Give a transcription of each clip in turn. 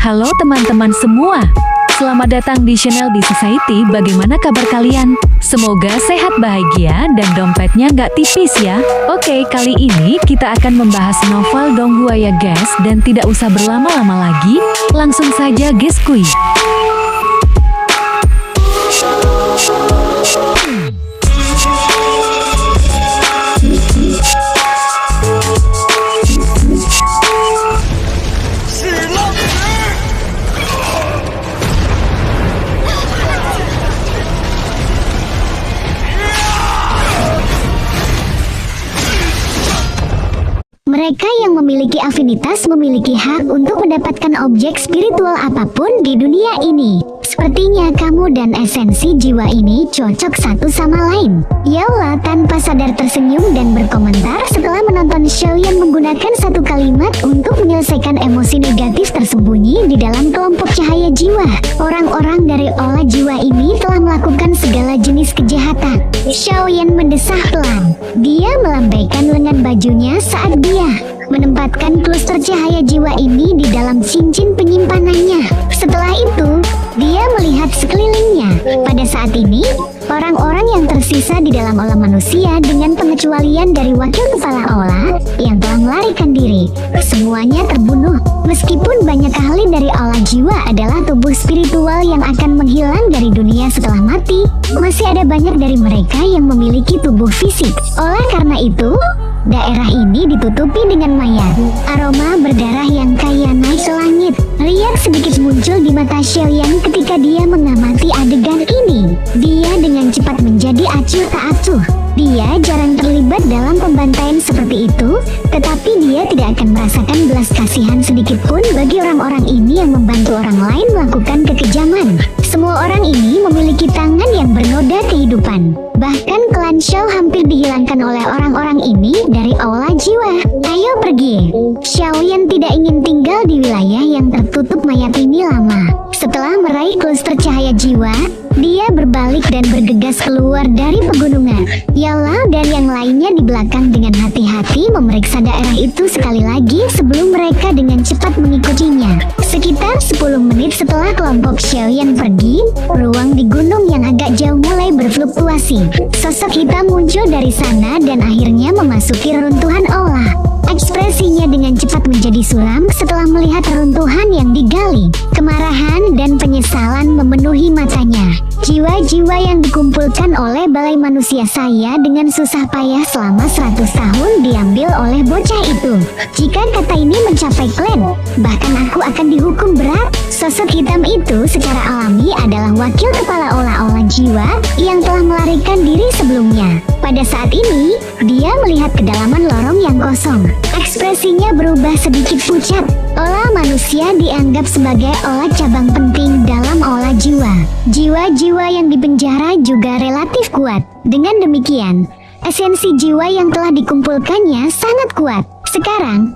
Halo teman-teman semua, selamat datang di channel B Society. Bagaimana kabar kalian? Semoga sehat, bahagia, dan dompetnya nggak tipis ya. Oke, kali ini kita akan membahas novel Donghua ya guys. Dan tidak usah berlama-lama lagi, langsung saja guys kuy. Mereka yang memiliki afinitas memiliki hak untuk mendapatkan objek spiritual apapun di dunia ini. Sepertinya kamu dan esensi jiwa ini cocok satu sama lain. Yaola tanpa sadar tersenyum dan berkomentar setelah menonton show yang menggunakan satu kalimat untuk menyelesaikan emosi negatif tersembunyi di dalam kelompok cahaya jiwa. Orang-orang dari olah jiwa ini telah melakukan segala jenis kejahatan. Xiaoyan mendesah pelan. Dia melambaikan lengan bajunya saat dia menempatkan kluster cahaya jiwa ini di dalam cincin penyimpanannya. Setelah itu, dia melihat sekelilingnya. Pada saat ini, orang-orang yang tersisa di dalam olah manusia dengan pengecualian dari wakil kepala olah yang telah melarikan diri, semuanya terbunuh. Meskipun banyak ahli dari olah jiwa adalah tubuh spiritual yang akan menghilang dari dunia setelah mati, masih ada banyak dari mereka yang memiliki tubuh fisik. Oleh karena itu, daerah ini ditutupi dengan mayat. Aroma berdarah yang kaya naik ke langit. Riak sedikit muncul di mata Xiaoyan ketika dia mengamati adegan ini. Dia dengan cepat menjadi acuh tak acuh. Dia jarang terlibat dalam pembantaian seperti itu, tetapi dia tidak akan merasakan belas kasihan sedikit pun bagi orang-orang ini yang membantu orang lain melakukan kekejaman. Semua orang ini memiliki tangan yang bernoda kehidupan. Bahkan klan Xiao hampir dihilangkan oleh orang-orang ini dari aula jiwa. Ayo pergi. Xiaoyan tidak ingin tinggal di wilayah yang tertutup mayat ini lama. Setelah meraih kluster cahaya jiwa, dia berbalik dan bergegas keluar dari pegunungan. Yaola dan yang lainnya di belakang dengan hati-hati memeriksa daerah itu sekali lagi sebelum mereka dengan cepat mengikutinya. Sekitar 10 menit setelah kelompok Xiaoyan pergi, ruang di gunung yang agak jauh mulai berfluktuasi. Sosok hitam muncul dari sana dan akhirnya memasuki reruntuhan aula. Ekspresinya dengan cepat menjadi suram setelah melihat reruntuhan yang digali. Kemarahan dan penyesalan memenuhi matanya. Jiwa-jiwa yang dikumpulkan oleh balai manusia saya dengan susah payah selama 100 tahun diambil oleh bocah itu. Jika kata ini mencapai klan, bahkan aku akan dihukum berat. Sosok hitam itu secara alami adalah wakil kepala olah-olah jiwa yang telah melarikan diri sebelumnya. Pada saat ini, dia melihat kedalaman lorong yang kosong. Ekspresinya berubah sedikit pucat. Olah manusia dianggap sebagai olah cabang penting dalam olah jiwa. Jiwa-jiwa yang dipenjara juga relatif kuat. Dengan demikian, esensi jiwa yang telah dikumpulkannya sangat kuat. Sekarang,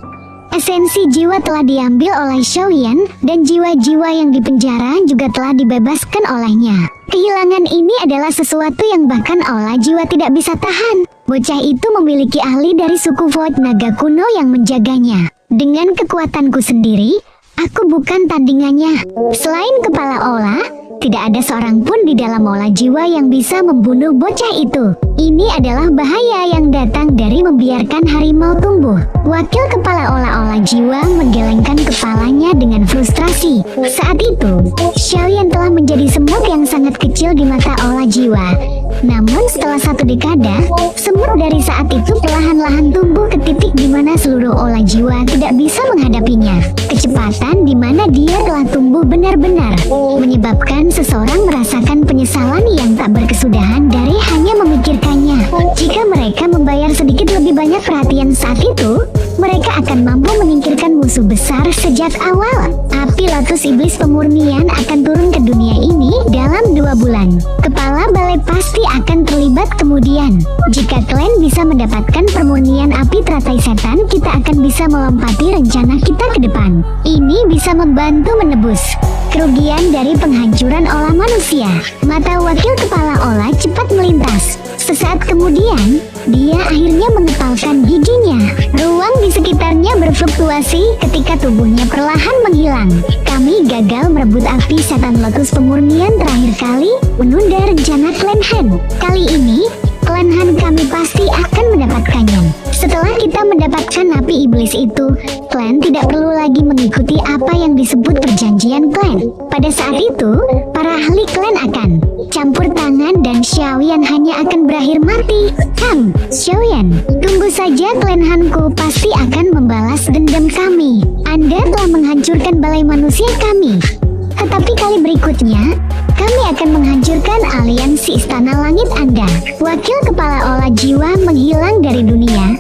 esensi jiwa telah diambil oleh Xiaoyan dan jiwa-jiwa yang dipenjara juga telah dibebaskan olehnya. Kehilangan ini adalah sesuatu yang bahkan olah jiwa tidak bisa tahan. Bocah itu memiliki ahli dari suku Void Naga kuno yang menjaganya. Dengan kekuatanku sendiri, aku bukan tandingannya. Selain kepala olah, tidak ada seorang pun di dalam olah jiwa yang bisa membunuh bocah itu. Ini adalah bahaya yang datang dari membiarkan harimau tumbuh. Wakil kepala olah-olah jiwa menggelengkan kepalanya dengan frustrasi. Saat itu, Xiaoyan telah menjadi semut yang sangat kecil di mata olah jiwa. Namun setelah 1 dekade, semut dari saat itu perlahan-lahan tumbuh ke titik di mana seluruh olah jiwa tidak bisa menghadapinya. Kecepatan di mana dia telah tumbuh benar-benar menyebabkan seseorang merasakan penyesalan yang tak berkesudahan dari hanya memikirkannya. Jika mereka membayar sedikit lebih banyak perhatian saat itu, mereka akan mampu menyingkirkan musuh besar sejak awal. Api Lotus Iblis Pemurnian akan turun ke dunia ini dalam 2 bulan. Kepala balai pasti akan terlibat kemudian. Jika klan bisa mendapatkan permurnian api teratai setan, kita akan bisa melompati rencana kita ke depan. Ini bisa membantu menebus kerugian dari penghancuran olah manusia. Mata wakil kepala olah cepat melintas. Sesaat kemudian, dia akhirnya mengepalkan giginya. Ruang di sekitarnya berfluktuasi ketika tubuhnya perlahan menghilang. Kami gagal merebut api setan lotus pemurnian terakhir kali, menunda rencana klan Han. Kali ini, klan Han kami pasti akan mendapatkannya. Setelah kita mendapatkan api iblis itu, klan tidak perlu lagi mengikuti apa yang disebut perjanjian klan. Pada saat itu, para ahli klan akan campur tangan dan Xiaoyan hanya akan berakhir mati. Xiaoyan, tunggu saja, klan Hanku pasti akan membalas dendam kami. Anda telah menghancurkan balai manusia kami. Tetapi kali berikutnya, kami akan menghancurkan aliansi Istana Langit Anda. Wakil kepala olah jiwa menghilang dari dunia.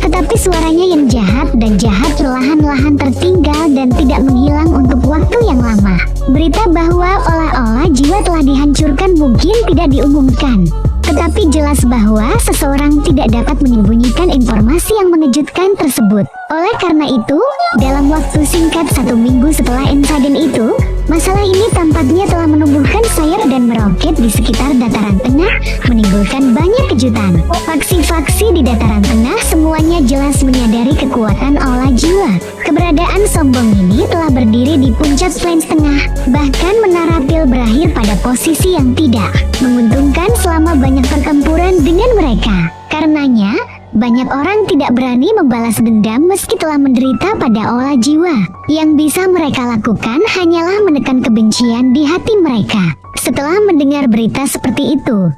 Tetapi suaranya yang jahat dan jahat perlahan-lahan tertinggal dan tidak menghilang untuk waktu yang lama. Berita bahwa olah-olah jiwa telah dihancurkan mungkin tidak diumumkan. Tetapi jelas bahwa seseorang tidak dapat menyembunyikan informasi yang mengejutkan tersebut. Oleh karena itu, dalam waktu singkat 1 minggu setelah insiden itu, masalah ini tampaknya telah menumbuhkan sayap dan meroket di sekitar dataran tengah, menimbulkan banyak kejutan. Faksi-faksi di dataran tengah semuanya jelas menyadari kekuatan olah jiwa. Keberadaan sombong ini telah berdiri di puncak plains tengah, bahkan menara pil berakhir pada posisi yang tidak menguntungkan selama banyak pertempuran dengan mereka. Karenanya, banyak orang tidak berani membalas dendam meski telah menderita pada olah jiwa. Yang bisa mereka lakukan hanyalah menekan kebencian di hati mereka. Setelah mendengar berita seperti itu,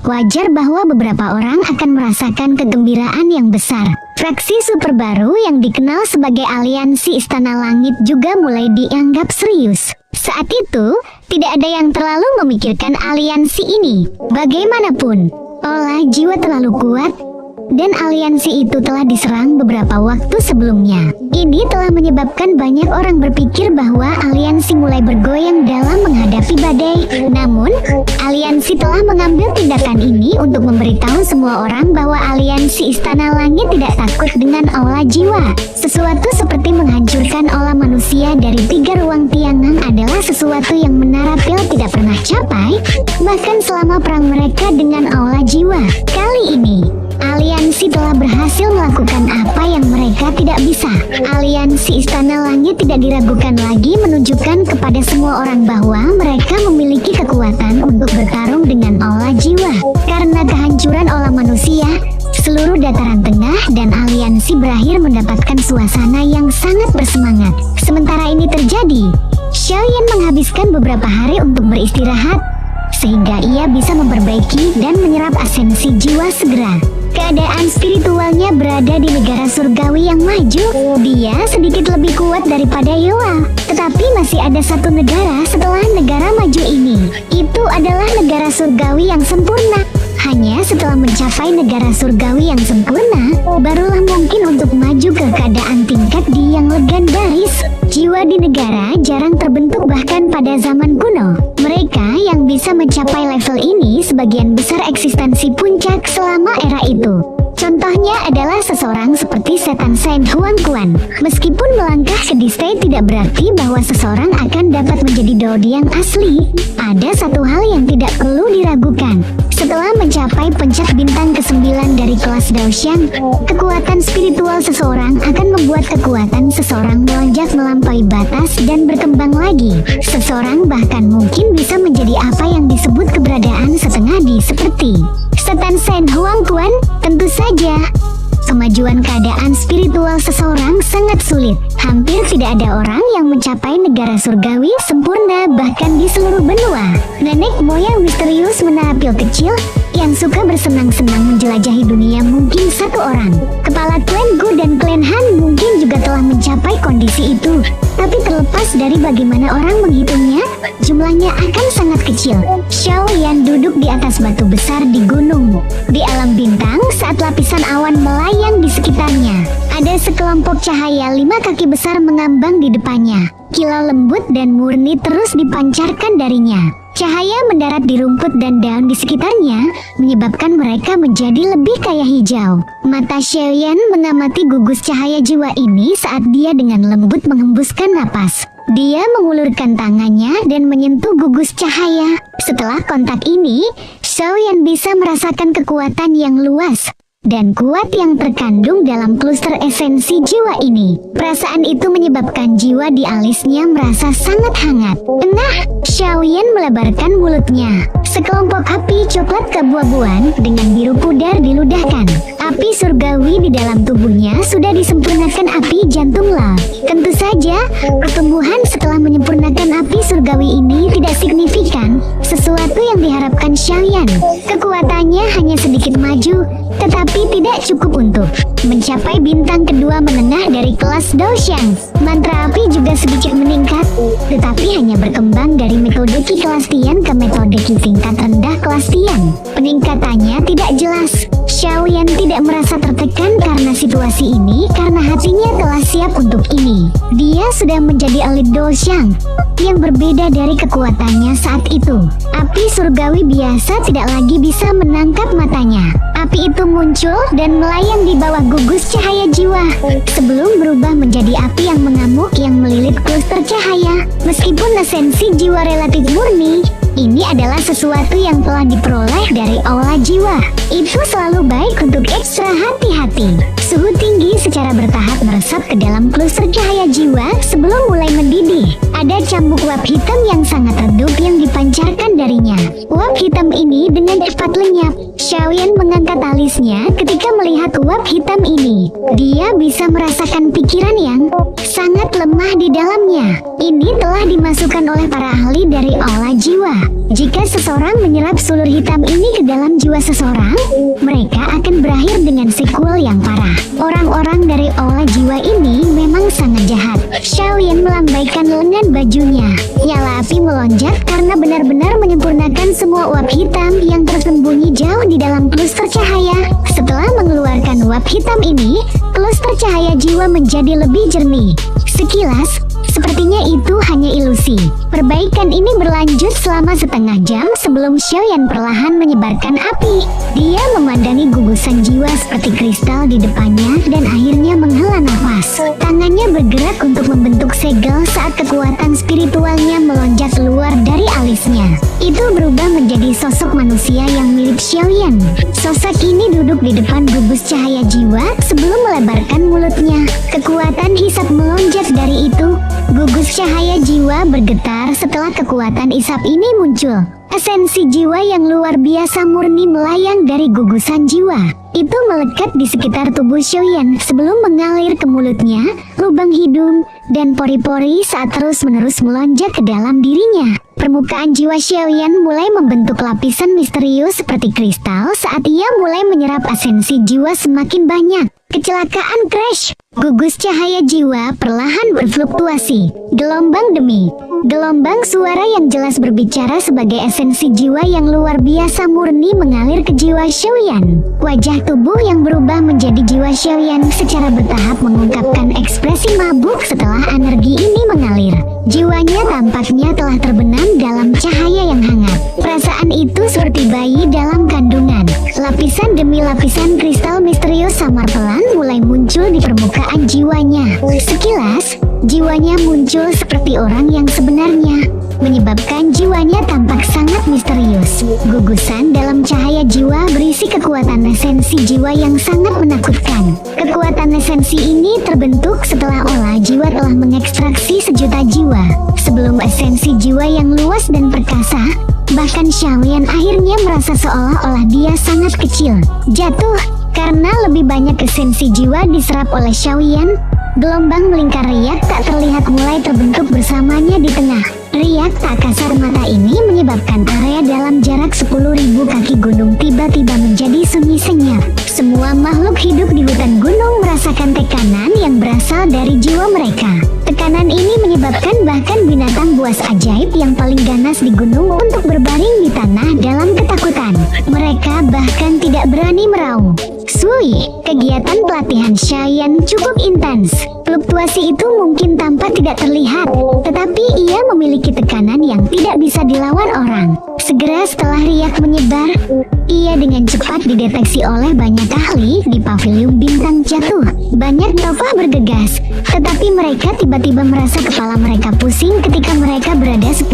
wajar bahwa beberapa orang akan merasakan kegembiraan yang besar. Fraksi super baru yang dikenal sebagai Aliansi Istana Langit juga mulai dianggap serius. Saat itu, tidak ada yang terlalu memikirkan aliansi ini. Bagaimanapun, olah jiwa terlalu kuat, dan aliansi itu telah diserang beberapa waktu sebelumnya. Ini telah menyebabkan banyak orang berpikir bahwa aliansi mulai bergoyang dalam menghadapi badai. Namun, aliansi telah mengambil tindakan ini untuk memberitahu semua orang bahwa aliansi Istana Langit tidak takut dengan olah jiwa. Sesuatu seperti menghancurkan olah manusia dari 3 ruang tiangan adalah sesuatu yang menara pil tidak pernah capai, bahkan selama perang mereka dengan olah jiwa. Kali ini, aliansi telah berhasil melakukan apa yang mereka tidak bisa. Aliansi Istana Langit tidak diragukan lagi menunjukkan kepada semua orang bahwa mereka memiliki kekuatan untuk bertarung dengan olah jiwa. Karena kehancuran olah manusia, seluruh dataran tengah dan aliansi berakhir mendapatkan suasana yang sangat bersemangat. Sementara ini terjadi, Xiaoyan menghabiskan beberapa hari untuk beristirahat, sehingga ia bisa memperbaiki dan menyerap esensi jiwa segera. Keadaan spiritualnya berada di negara surgawi yang maju. Dia sedikit lebih kuat daripada Yoa. Tetapi masih ada satu negara setelah negara maju ini. Itu adalah negara surgawi yang sempurna. Hanya setelah mencapai negara surgawi yang sempurna, barulah mungkin untuk maju ke keadaan tingkat di yang legendaris. Jiwa di negara jarang terbentuk bahkan pada zaman kuno. Mereka yang bisa mencapai level ini sebagian besar eksistensi puncak selama era itu. Contohnya adalah seseorang seperti setan Saint Huang Quan. Meskipun melangkah ke Distai tidak berarti bahwa seseorang akan dapat menjadi Dodi yang asli. Ada satu hal yang tidak perlu diragukan. Setelah mencapai pencak bintang ke-9 dari kelas Daoxian, kekuatan spiritual seseorang akan membuat kekuatan seseorang melonjak melampaui batas dan berkembang lagi. Seseorang bahkan mungkin bisa menjadi apa yang disebut keberadaan setengah di seperti setan Saint Huang Quan. Tentu saja, kemajuan keadaan spiritual seseorang sangat sulit. Hampir tidak ada orang yang mencapai negara surgawi sempurna bahkan di seluruh benua. Nenek moyang misterius menara pil kecil yang suka bersenang-senang menjelajahi dunia mungkin satu orang. Kepala klan Gu dan klan Han mungkin juga telah mencapai kondisi itu. Tapi terlepas dari bagaimana orang menghitungnya, jumlahnya akan sangat kecil. Xiaoyan duduk di atas batu besar di gunung. Di alam bintang saat lapisan awan melayang di sekitarnya, ada sekelompok cahaya 5 kaki besar mengambang di depannya. Kilau lembut dan murni terus dipancarkan darinya. Cahaya mendarat di rumput dan daun di sekitarnya, menyebabkan mereka menjadi lebih kayak hijau. Mata Xiaoyan mengamati gugus cahaya jiwa ini saat dia dengan lembut menghembuskan napas. Dia mengulurkan tangannya dan menyentuh gugus cahaya. Setelah kontak ini, Xiaoyan bisa merasakan kekuatan yang luas. dan kuat yang terkandung dalam kluster esensi jiwa ini. Perasaan itu menyebabkan jiwa di alisnya merasa sangat hangat. Nah, Xiaoyan melebarkan mulutnya. Sekelompok api coklat keabu-abuan dengan biru pudar diludahkan. Api surgawi di dalam tubuhnya sudah disempurnakan api jantung Lal. Tentu saja, pertumbuhan setelah menyempurnakan api surgawi ini tidak signifikan, sesuatu yang diharapkan Xiaoyan. Kekuatannya hanya sedikit maju, tetapi tidak cukup untuk mencapai bintang kedua menengah dari kelas Daoxiang. Mantra api juga sedikit meningkat, tetapi hanya berkembang dari metode Qi kelas Tian ke metode Qi tingkat rendah kelas Tian. Peningkatannya tidak jelas. Xiaoyan tidak merasa tertekan karena situasi ini karena hatinya telah siap untuk ini. Dia sudah menjadi elit Daoxiang yang berbeda dari kekuatannya saat itu. Api surgawi biasa tidak lagi bisa menangkap matanya. Api itu muncul dan melayang di bawah gugus cahaya jiwa sebelum berubah menjadi api yang mengamuk yang melilit kluster cahaya. Meskipun esensi jiwa relatif murni, ini adalah sesuatu yang telah diperoleh dari aula jiwa. Itu selalu baik untuk ekstra hati-hati. Suhu tinggi secara bertahap meresap ke dalam kluster cahaya jiwa sebelum mulai mendidih. Ada cambuk uap hitam yang sangat redup yang dipancarkan darinya. Uap hitam ini dengan cepat lenyap. Xiaoyan mengangkat alisnya ketika melihat uap hitam ini. Dia bisa merasakan pikiran yang sangat lemah di dalamnya. Ini telah dimasukkan oleh para ahli dari aula jiwa. Jika seseorang menyerap sulur hitam ini ke dalam jiwa seseorang, mereka akan berakhir dengan sequel yang parah. Orang-orang dari aula jiwa ini memang sangat jahat. Xiaoyan melambaikan lengan bajunya. Nyala api melonjak karena benar-benar menyempurnakan semua uap hitam yang tersembunyi jauh di dalam kluster cahaya. Setelah mengeluarkan uap hitam ini, kluster cahaya jiwa menjadi lebih jernih. Sekilas, sepertinya itu hanya ilusi. Perbaikan ini berlanjut selama setengah jam sebelum Xiaoyan perlahan menyebarkan api. Dia memandangi gugusan jiwa seperti kristal di depannya dan akhirnya menghela nafas. Tangannya bergerak untuk membentuk segel saat kekuatan spiritualnya melonjak keluar dari alisnya. Itu berubah menjadi sosok manusia yang mirip Xiaoyan. Sosok ini duduk di depan gugus cahaya jiwa sebelum melebarkan mulutnya. Kekuatan hisap melonjak dari itu. Gugus cahaya jiwa bergetar setelah kekuatan isap ini muncul. Esensi jiwa yang luar biasa murni melayang dari gugusan jiwa. Itu melekat di sekitar tubuh Xiaoyan sebelum mengalir ke mulutnya, lubang hidung, dan pori-pori saat terus-menerus melonjak ke dalam dirinya. Permukaan jiwa Xiaoyan mulai membentuk lapisan misterius seperti kristal saat ia mulai menyerap esensi jiwa semakin banyak. Kecelakaan crash. Gugus cahaya jiwa perlahan berfluktuasi, gelombang demi gelombang suara yang jelas berbicara sebagai esensi jiwa yang luar biasa murni mengalir ke jiwa Xiaoyan. Wajah tubuh yang berubah menjadi jiwa Xiaoyan secara bertahap mengungkapkan ekspresi mabuk setelah energi ini mengalir. Jiwanya tampaknya telah terbenam dalam cahaya yang hangat. Perasaan itu seperti bayi dalam kandungan. Lapisan demi lapisan kristal misterius samar pelan mulai muncul di permukaan jiwanya. Sekilas, jiwanya muncul seperti orang yang sebenarnya, menyebabkan jiwanya tampak sangat misterius. Gugusan dalam cahaya jiwa berisi kekuatan esensi jiwa yang sangat menakutkan. Kekuatan esensi ini terbentuk setelah olah jiwa telah mengekstraksi sejuta jiwa. Sebelum esensi jiwa yang luas dan perkasa, bahkan Xiaoyan akhirnya merasa seolah-olah dia sangat kecil. Jatuh, karena lebih banyak esensi jiwa diserap oleh Xiaoyan. Gelombang melingkar riak tak terlihat mulai terbentuk bersamanya di tengah. Riak tak kasar mata ini menyebabkan area dalam jarak 10.000 kaki gunung tiba-tiba menjadi sunyi senyap. Semua makhluk hidup di hutan gunung merasakan tekanan yang berasal dari jiwa mereka. Tekanan ini menyebabkan bahkan binatang buas ajaib yang paling ganas di gunung untuk berbaring di tanah dalam ketakutan. Mereka bahkan tidak berani meraung. Sui, kegiatan pelatihan Xiaoyan cukup intens. Fluktuasi itu mungkin tampak tidak terlihat, tetapi ia memiliki tekanan yang tidak bisa dilawan orang. Segera setelah riak menyebar, ia dengan cepat dideteksi oleh banyak ahli di pavilion bintang jatuh. Banyak tokoh bergegas, tetapi mereka tiba-tiba merasa kepala mereka pusing ketika mereka berada 10.000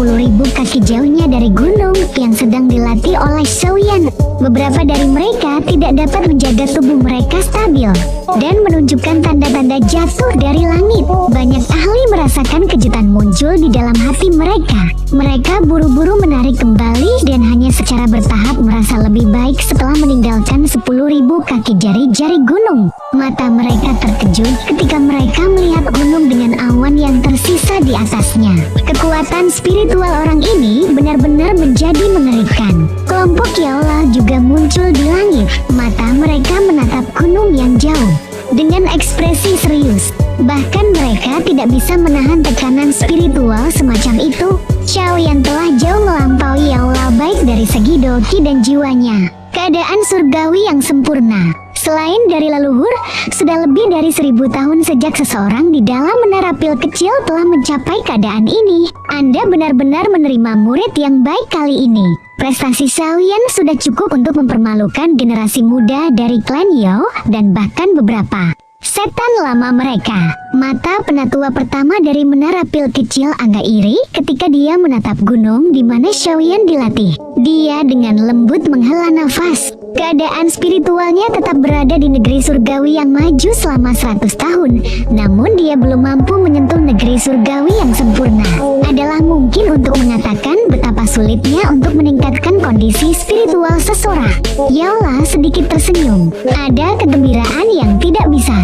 kaki jauhnya dari gunung yang sedang dilatih oleh Xiaoyan. Beberapa dari mereka tidak dapat menjaga tubuh mereka stabil dan menunjukkan tanda-tanda jatuh dari langit. Banyak ahli merasakan kejutan muncul di dalam hati mereka. Mereka buru-buru menarik kembali dan hanya secara bertahap merasa lebih baik setelah meninggalkan 10.000 kaki jari-jari gunung. Mata mereka terkejut ketika mereka melihat gunung dengan awan yang tersisa di atasnya. Kekuatan spiritual orang ini benar-benar menjadi mengerikan. Kelompok Yaola juga muncul di langit. Mata mereka menatap gunung yang jauh dengan ekspresi serius. Bahkan mereka tidak bisa menahan tekanan spiritual semacam itu. Xiaoyan telah jauh melampaui Yaola baik dari segi doki dan jiwanya. Keadaan surgawi yang sempurna. Selain dari leluhur, sudah lebih dari 1000 tahun sejak seseorang di dalam menara pil kecil telah mencapai keadaan ini. Anda benar-benar menerima murid yang baik kali ini. Prestasi Xiaoyan sudah cukup untuk mempermalukan generasi muda dari klan Yao dan bahkan beberapa setan lama mereka. Mata penatua pertama dari menara pil kecil agak iri ketika dia menatap gunung di mana Xiaoyan dilatih. Dia dengan lembut menghela nafas. Keadaan spiritualnya tetap berada di negeri surgawi yang maju selama 100 tahun. Namun dia belum mampu menyentuh negeri surgawi yang sempurna. Adalah mungkin untuk mengatakan betapa sulitnya untuk meningkatkan kondisi spiritual seseorang. Yaola sedikit tersenyum. Ada kegembiraan yang tidak bisa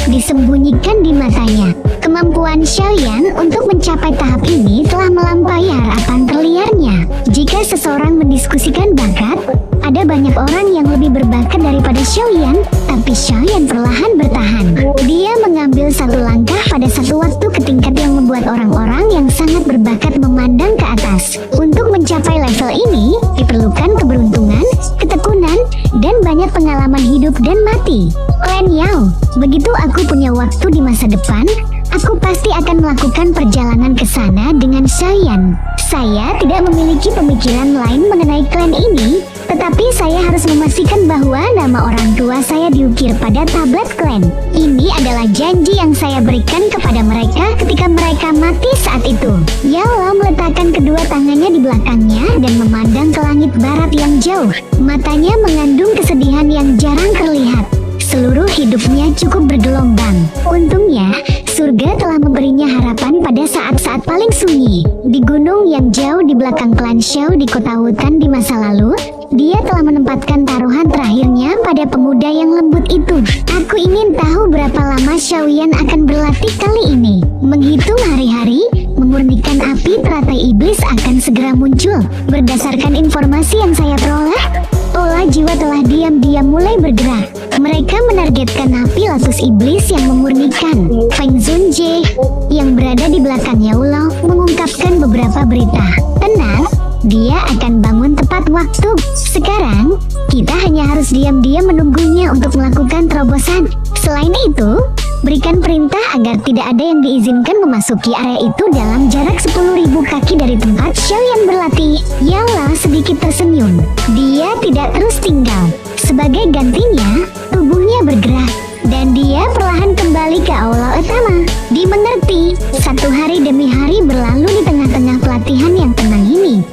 disembunyikan di matanya. Kemampuan Xiaoyan untuk mencapai tahap ini telah melampaui harapan terliarnya. Jika seseorang mendiskusikan bakat, ada banyak orang yang lebih berbakat daripada Xiaoyan, tapi Xiaoyan perlahan bertahan. Dia mengambil satu langkah pada satu waktu ke tingkat yang membuat orang-orang yang sangat berbakat memandang ke atas. Untuk mencapai level ini, diperlukan keberuntungan, ketekunan, dan banyak pengalaman hidup dan mati. Klan Yao, begitu aku punya waktu di masa depan, aku pasti akan melakukan perjalanan ke sana dengan Xiaoyan. Saya tidak memiliki pemikiran lain mengenai klan ini, tetapi saya harus memastikan bahwa nama orang tua saya diukir pada tablet klan. Ini adalah janji yang saya berikan kepada mereka ketika mereka mati saat itu. Yaola meletakkan kedua tangannya di belakangnya dan memandang ke langit barat yang jauh. Matanya mengandung kesedihan yang jarang terlihat. Seluruh hidupnya cukup bergelombang. Untungnya, surga telah memberinya harapan pada saat-saat paling sunyi. Di gunung yang jauh di belakang klan Xiao di kota hutan di masa lalu, dia telah menempatkan taruhan terakhirnya pada pemuda yang lembut itu. Aku ingin tahu berapa lama Xiaoyan akan berlatih kali ini. Menghitung hari-hari, memurnikan api teratai iblis akan segera muncul. Berdasarkan informasi yang saya peroleh, Olah jiwa telah diam-diam mulai bergerak. Mereka menargetkan api lotus iblis yang memurnikan. Feng Zunjie yang berada di belakang Yaola mengungkapkan beberapa berita. Tenang, dia akan bangun tepat waktu. Sekarang, kita hanya harus diam-diam menunggunya untuk melakukan terobosan. Selain itu, berikan perintah agar tidak ada yang diizinkan memasuki area itu dalam jarak 10.000 kaki dari tempat Xiaoyan berlatih. Yaola sedikit tersenyum. Dia tidak terus tinggal. Sebagai gantinya, tubuhnya bergerak dan dia perlahan kembali ke aula utama. Dimengerti, satu hari demi hari berlalu di tengah-tengah pelatihan yang tenang ini.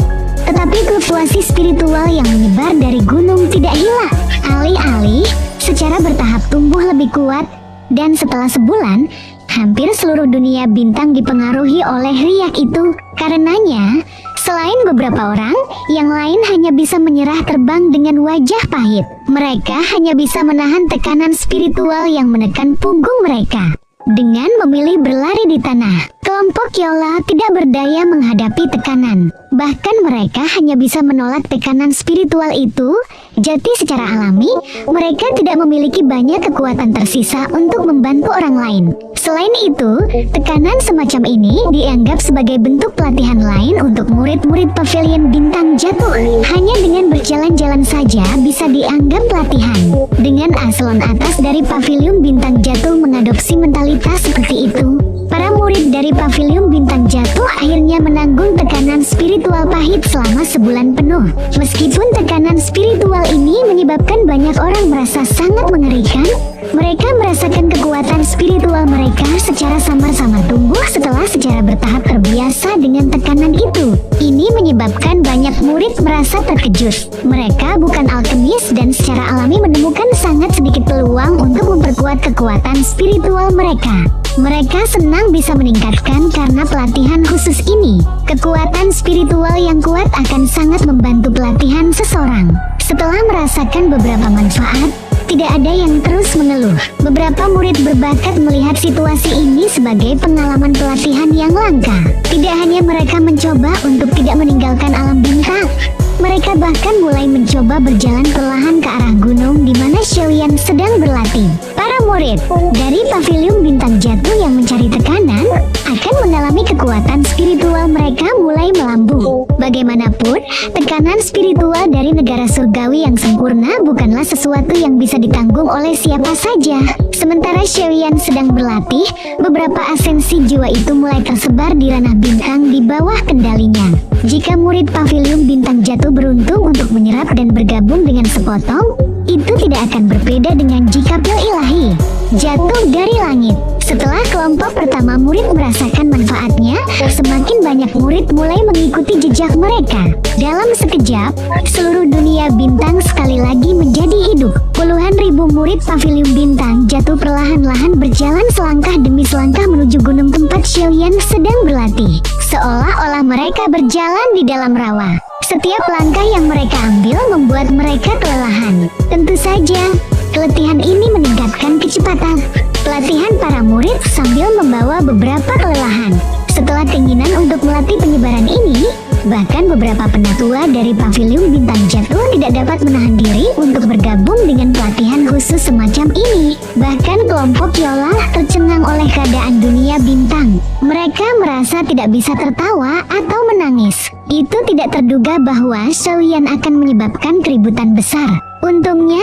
Tetapi fluktuasi spiritual yang menyebar dari gunung tidak hilang. Alih-alih secara bertahap tumbuh lebih kuat. Dan setelah sebulan, hampir seluruh dunia bintang dipengaruhi oleh riak itu. Karenanya, selain beberapa orang, yang lain hanya bisa menyerah terbang dengan wajah pahit. Mereka hanya bisa menahan tekanan spiritual yang menekan punggung mereka. Dengan memilih berlari di tanah, kelompok Yaola tidak berdaya menghadapi tekanan. Bahkan mereka hanya bisa menolak tekanan spiritual itu. Jadi secara alami, mereka tidak memiliki banyak kekuatan tersisa untuk membantu orang lain. Selain itu, tekanan semacam ini dianggap sebagai bentuk pelatihan lain untuk murid-murid Pavilion Bintang Jatuh. Hanya dengan berjalan-jalan saja bisa dianggap pelatihan. Dengan eselon atas dari Pavilion Bintang Jatuh mengadopsi mentalitas seperti itu, para murid dari Pavilion Bintang Jatuh akhirnya menanggung tekanan spiritual pahit selama sebulan penuh. Meskipun tekanan spiritual ini menyebabkan banyak orang merasa sangat mengerikan, mereka merasakan kekuatan spiritual mereka secara samar-samar tumbuh setelah secara bertahap terbiasa dengan tekanan itu. Ini menyebabkan banyak murid merasa terkejut. Mereka bukan alkemis dan secara alami menemukan sangat sedikit peluang untuk memperkuat kekuatan spiritual mereka. Mereka senang bisa meningkatkan karena pelatihan khusus ini. Kekuatan spiritual yang kuat akan sangat membantu pelatihan seseorang. Setelah merasakan beberapa manfaat, tidak ada yang terus mengeluh. Beberapa murid berbakat melihat situasi ini sebagai pengalaman pelatihan yang langka. Tidak hanya mereka mencoba untuk tidak meninggalkan alam bintang, mereka bahkan mulai mencoba berjalan perlahan ke arah gunung di mana Xiaoyan sedang berlatih. Para murid dari Pavilion Bintang Jatuh yang mencari tekanan akan mengalami kekuatan spiritual mereka mulai melambung. Bagaimanapun, tekanan spiritual dari negara surgawi yang sempurna bukanlah sesuatu yang bisa ditanggung oleh siapa saja. Sementara Xiaoyan sedang berlatih, beberapa esensi jiwa itu mulai tersebar di ranah bintang di bawah kendalinya. Jika murid Pavilion Bintang Jatuh beruntung untuk menyerap dan bergabung dengan sepotong, itu tidak akan berbeda dengan jika pil ilahi jatuh dari langit. Setelah kelompok pertama murid merasakan manfaatnya, semakin banyak murid mulai mengikuti jejak mereka. Dalam sekejap, seluruh dunia bintang sekali lagi menjadi hidup. Puluhan ribu murid Pavilion Bintang Jatuh perlahan-lahan berjalan selangkah demi selangkah menuju gunung tempat Xiaoyan sedang berlatih. Seolah-olah mereka berjalan di dalam rawa. Setiap langkah yang mereka ambil membuat mereka kelelahan. Tentu saja, keletihan ini meningkatkan kecepatan pelatihan para murid sambil membawa beberapa kelelahan. Setelah keinginan untuk melatih penyebaran ini, bahkan beberapa penatua dari Pavilion Bintang Jatuh tidak dapat menahan diri untuk bergabung dengan pelatihan khusus semacam ini. Bahkan kelompok Yola tercengang oleh keadaan dunia bintang. Mereka merasa tidak bisa tertawa atau menangis. Itu tidak terduga bahwa Xiaoyan akan menyebabkan keributan besar. Untungnya,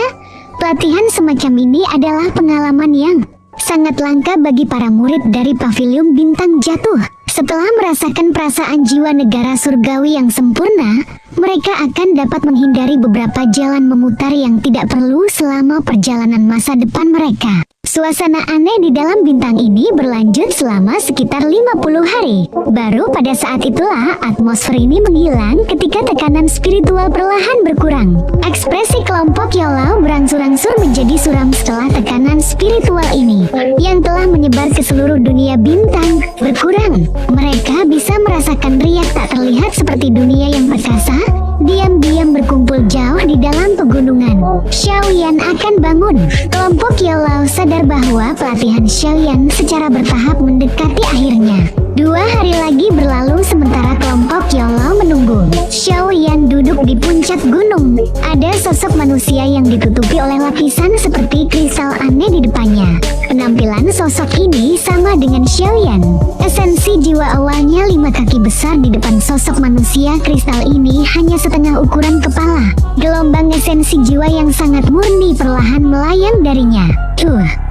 pelatihan semacam ini adalah pengalaman yang sangat langka bagi para murid dari Pavilion Bintang Jatuh. Setelah merasakan perasaan jiwa negara surgawi yang sempurna, mereka akan dapat menghindari beberapa jalan memutar yang tidak perlu selama perjalanan masa depan mereka. Suasana aneh di dalam bintang ini berlanjut selama sekitar 50 hari. Baru pada saat itulah atmosfer ini menghilang ketika tekanan spiritual perlahan berkurang. Ekspresi kelompok Yolau berangsur-angsur menjadi suram setelah tekanan spiritual ini yang telah menyebar ke seluruh dunia bintang berkurang. Mereka bisa merasakan riak tak terlihat seperti dunia yang perkasa, diam-diam berkumpul jauh di dalam pegunungan. Xiaoyan akan bangun. Kelompok Yolau sadar bahwa pelatihan Xiaoyan secara bertahap mendekati akhirnya. 2 hari lagi berlalu sementara kelompok Yolau menunggu. Xiaoyan duduk di puncak gunung. Ada sosok manusia yang ditutupi oleh lapisan seperti kristal aneh di depannya. Penampilan sosok ini sama dengan Xiaoyan. Esensi jiwa awalnya 5 kaki besar di depan sosok manusia kristal ini hanya setengah ukuran kepala. Gelombang esensi jiwa yang sangat murni perlahan melayang darinya.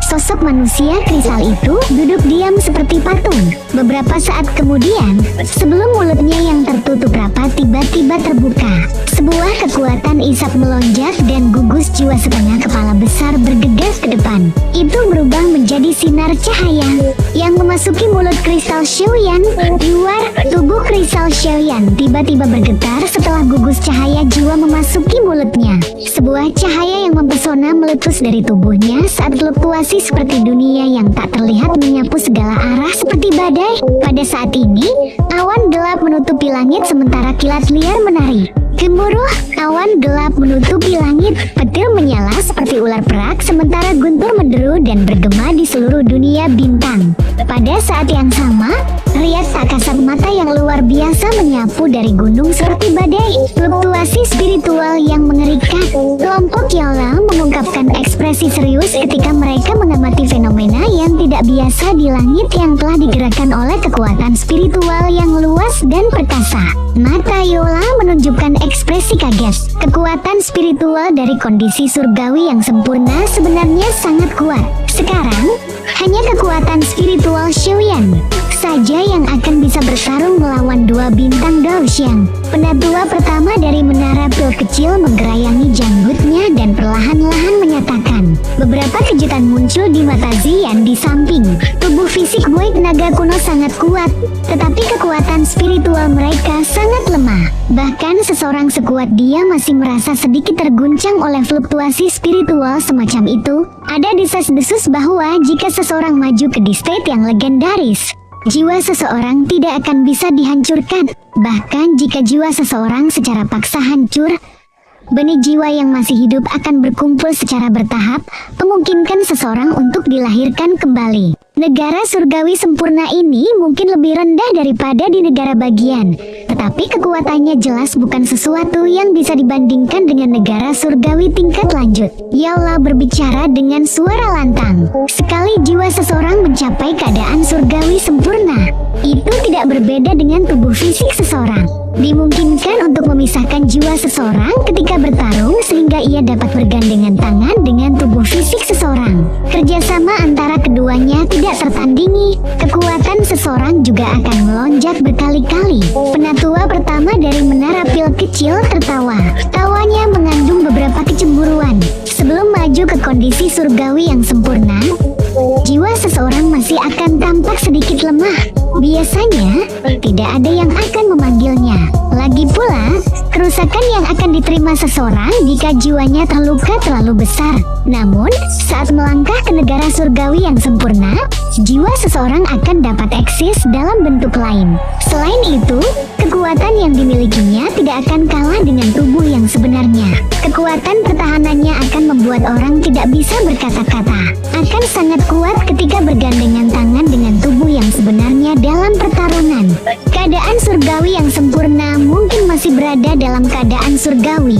Sosok manusia kristal itu duduk diam seperti patung. Beberapa saat kemudian, sebelum mulutnya yang tertutup rapat tiba-tiba terbuka, sebuah kekuatan isap melonjak dan gugus jiwa setengah kepala besar bergegas ke depan. Itu berubah menjadi sinar cahaya yang memasuki mulut kristal Xiaoyan. Luar tubuh kristal Xiaoyan tiba-tiba bergetar setelah gugus cahaya jiwa memasuki mulutnya. Sebuah cahaya yang mempesona meletus dari tubuhnya saat fluktuasi seperti dunia yang tak terlihat menyapu segala arah seperti badai. Pada saat ini, awan gelap menutupi langit sementara kilat liar menari. Gemuruh, awan gelap menutupi langit, petir menyala seperti ular perak, sementara guntur menderu dan bergema di seluruh dunia bintang. Pada saat yang sama, riak tak kasat mata yang luar biasa menyapu dari gunung seperti badai. Fluktuasi spiritual yang mengerikan. Kelompok Yaola mengungkapkan ekspresi serius ketika mereka mengamati fenomena yang tidak biasa di langit yang telah digerakkan oleh kekuatan spiritual yang luas dan perkasa. Mata Yaola menunjukkan ekspresi kaget. Kekuatan spiritual dari kondisi surgawi yang sempurna sebenarnya sangat kuat. Sekarang, hanya kekuatan spiritual Xiaoyan saja yang akan bisa bertarung melawan dua bintang Daoxiang. Penatua pertama dari menara pil kecil menggerayangi janggutnya dan perlahan-lahan menyatakan. Beberapa kejutan muncul di mata Ziyan di samping. Tubuh fisik buik naga kuno sangat kuat, tetapi kekuatan spiritual mereka sangat lemah. Bahkan seseorang sekuat dia masih merasa sedikit terguncang oleh fluktuasi spiritual semacam itu. Ada desas-desus bahwa jika seseorang maju ke stage yang legendaris, jiwa seseorang tidak akan bisa dihancurkan. Bahkan jika jiwa seseorang secara paksa hancur, benih jiwa yang masih hidup akan berkumpul secara bertahap, memungkinkan seseorang untuk dilahirkan kembali. Negara surgawi sempurna ini mungkin lebih rendah daripada di negara bagian, tetapi kekuatannya jelas bukan sesuatu yang bisa dibandingkan dengan negara surgawi tingkat lanjut. Yaola berbicara dengan suara lantang. Sekali jiwa seseorang mencapai keadaan surgawi sempurna, itu tidak berbeda dengan tubuh fisik seseorang. Dimungkinkan untuk memisahkan jiwa seseorang ketika bertarung sehingga ia dapat bergandengan tangan dengan tubuh fisik seseorang. Kerjasama antara keduanya tidak tertandingi. Kekuatan seseorang juga akan melonjak berkali-kali. Penatua pertama dari menara pil kecil tertawa. Tawanya mengandung beberapa kecemburuan. Sebelum maju ke kondisi surgawi yang sempurna, jiwa seseorang masih akan tampak sedikit lemah. Biasanya, tidak ada yang akan memanggilnya. Lagi pula, kerusakan yang akan diterima seseorang jika jiwanya terluka terlalu besar. Namun, saat melangkah ke negara surgawi yang sempurna, jiwa seseorang akan dapat eksis dalam bentuk lain. Selain itu, kekuatan yang dimilikinya tidak akan kalah dengan tubuh yang sebenarnya. Kekuatan pertahanannya akan membuat orang tidak bisa berkata-kata. Akan sangat kuat ketika bergandengan tangan dengan tubuh yang sebenarnya dalam pertarungan. Keadaan surgawi yang sempurna mungkin masih berada dalam keadaan surgawi,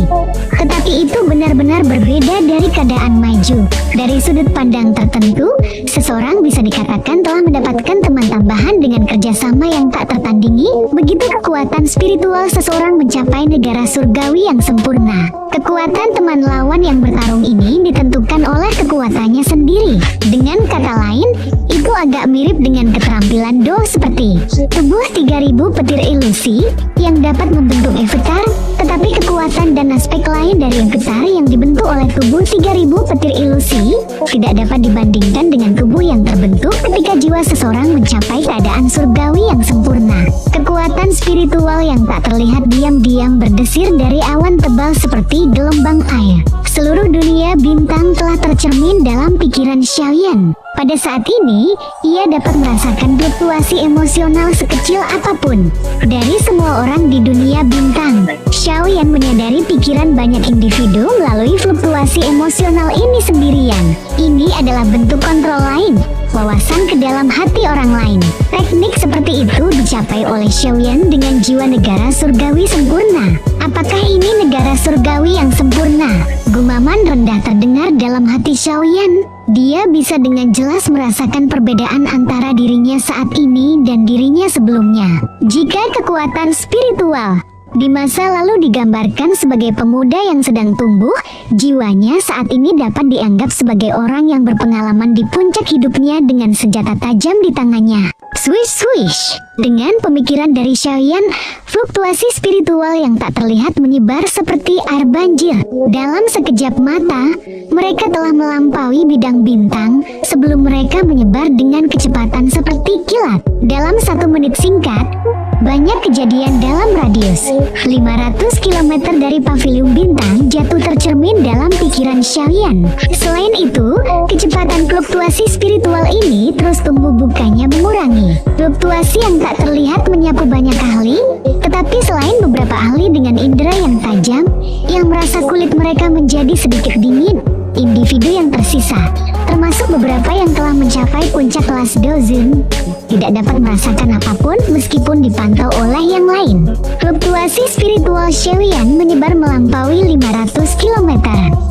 tetapi itu benar-benar berbeda dari keadaan maju. Dari sudut pandang tertentu, seseorang bisa dikatakan telah mendapatkan teman tambahan dengan kerjasama yang tak tertandingi. Begitu kekuatan spiritual seseorang mencapai negara surgawi yang sempurna. Kekuatan teman lawan yang bertarung ini ditentukan oleh kekuatannya sendiri. Dengan kata lain, itu agak mirip dengan keterampilan Do seperti tubuh 3000 petir ilusi yang dapat membentuk avatar, tetapi kekuatan dan aspek lain dari avatar yang dibentuk oleh tubuh 3000 petir ilusi tidak dapat dibandingkan dengan tubuh yang terbentuk ketika jiwa seseorang mencapai keadaan surgawi yang sempurna. Kekuatan spiritual yang tak terlihat diam-diam berdesir dari awan tebal seperti gelombang air. Seluruh dunia bintang telah tercermin dalam pikiran Xiaoyan. Pada saat ini, ia dapat merasakan fluktuasi emosional sekecil apapun dari semua orang di dunia bintang. Xiaoyan menyadari pikiran banyak individu melalui fluktuasi emosional ini sendirian. Ini adalah bentuk kontrol lain, wawasan ke dalam hati orang lain. Teknik seperti itu dicapai oleh Xiaoyan dengan jiwa negara surgawi sempurna. Apakah ini negara surgawi yang sempurna? Gumaman rendah terdengar dalam hati Xiaoyan. Dia bisa dengan jelas merasakan perbedaan antara dirinya saat ini dan dirinya sebelumnya. Jika kekuatan spiritual di masa lalu digambarkan sebagai pemuda yang sedang tumbuh, jiwanya saat ini dapat dianggap sebagai orang yang berpengalaman di puncak hidupnya dengan senjata tajam di tangannya. Swish swish. Dengan pemikiran dari Xiaoyan, fluktuasi spiritual yang tak terlihat menyebar seperti air banjir. Dalam sekejap mata, mereka telah melampaui bidang bintang sebelum mereka menyebar dengan kecepatan seperti kilat. Dalam 1 menit singkat, banyak kejadian dalam radius 500 km dari paviliun bintang jatuh tercermin dalam pikiran Xiaoyan. Selain itu, kecepatan fluktuasi spiritual ini terus tumbuh bukannya mengurangi. Fluktuasi yang tak terlihat menyapu banyak ahli, tetapi selain beberapa ahli dengan indera yang tajam tajam yang merasa kulit mereka menjadi sedikit dingin. Individu yang tersisa, termasuk beberapa yang telah mencapai puncak kelas Dozun, tidak dapat merasakan apapun meskipun dipantau oleh yang lain. Fluktuasi spiritual Xiaoyan menyebar melampaui 500 km.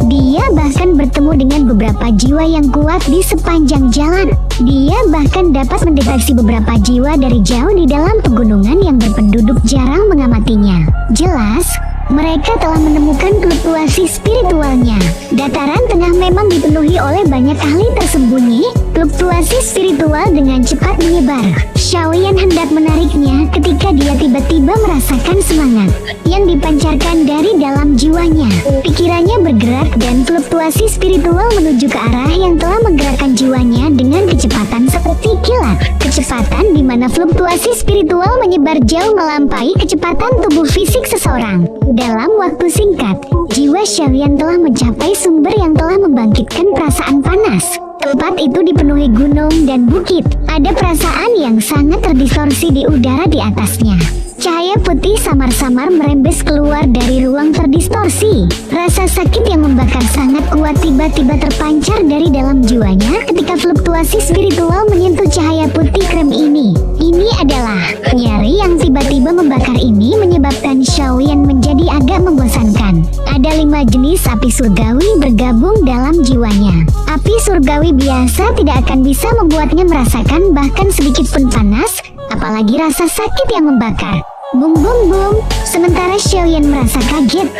Dia bahkan bertemu dengan beberapa jiwa yang kuat di sepanjang jalan. Dia bahkan dapat mendeteksi beberapa jiwa dari jauh di dalam pegunungan yang berpenduduk jarang mengamatinya. Jelas, mereka telah menemukan fluktuasi spiritualnya. Dataran tengah memang dipenuhi oleh banyak ahli tersembunyi. Fluktuasi spiritual dengan cepat menyebar. Xiaoyan hendak menariknya ketika dia tiba-tiba merasakan semangat yang dipancarkan dari dalam jiwanya. Pikirannya bergerak dan fluktuasi spiritual menuju ke arah yang telah menggerakkan jiwanya dengan kecepatan seperti kilat. Kecepatan di mana fluktuasi spiritual menyebar jauh melampaui kecepatan tubuh fisik seseorang. Dalam waktu singkat, jiwa Xiaoyan telah mencapai sumber yang telah membangkitkan perasaan panas. Tempat itu dipenuhi gunung dan bukit. Ada perasaan yang sangat terdistorsi di udara di atasnya. Cahaya putih samar-samar merembes keluar dari ruang terdistorsi. Rasa sakit yang membakar sangat kuat tiba-tiba terpancar dari dalam jiwanya ketika fluktuasi spiritual menyentuh cahaya putih krem ini. Ini adalah nyeri yang tiba-tiba membakar ini menyebabkan Xiaoyan menjadi agak membosankan. Ada 5 jenis api surgawi bergabung dalam jiwanya. Api surgawi biasa tidak akan bisa membuatnya merasakan bahkan sedikit pun panas, apalagi rasa sakit yang membakar. Bum bum bum. Sementara Xiaoyan merasa kaget.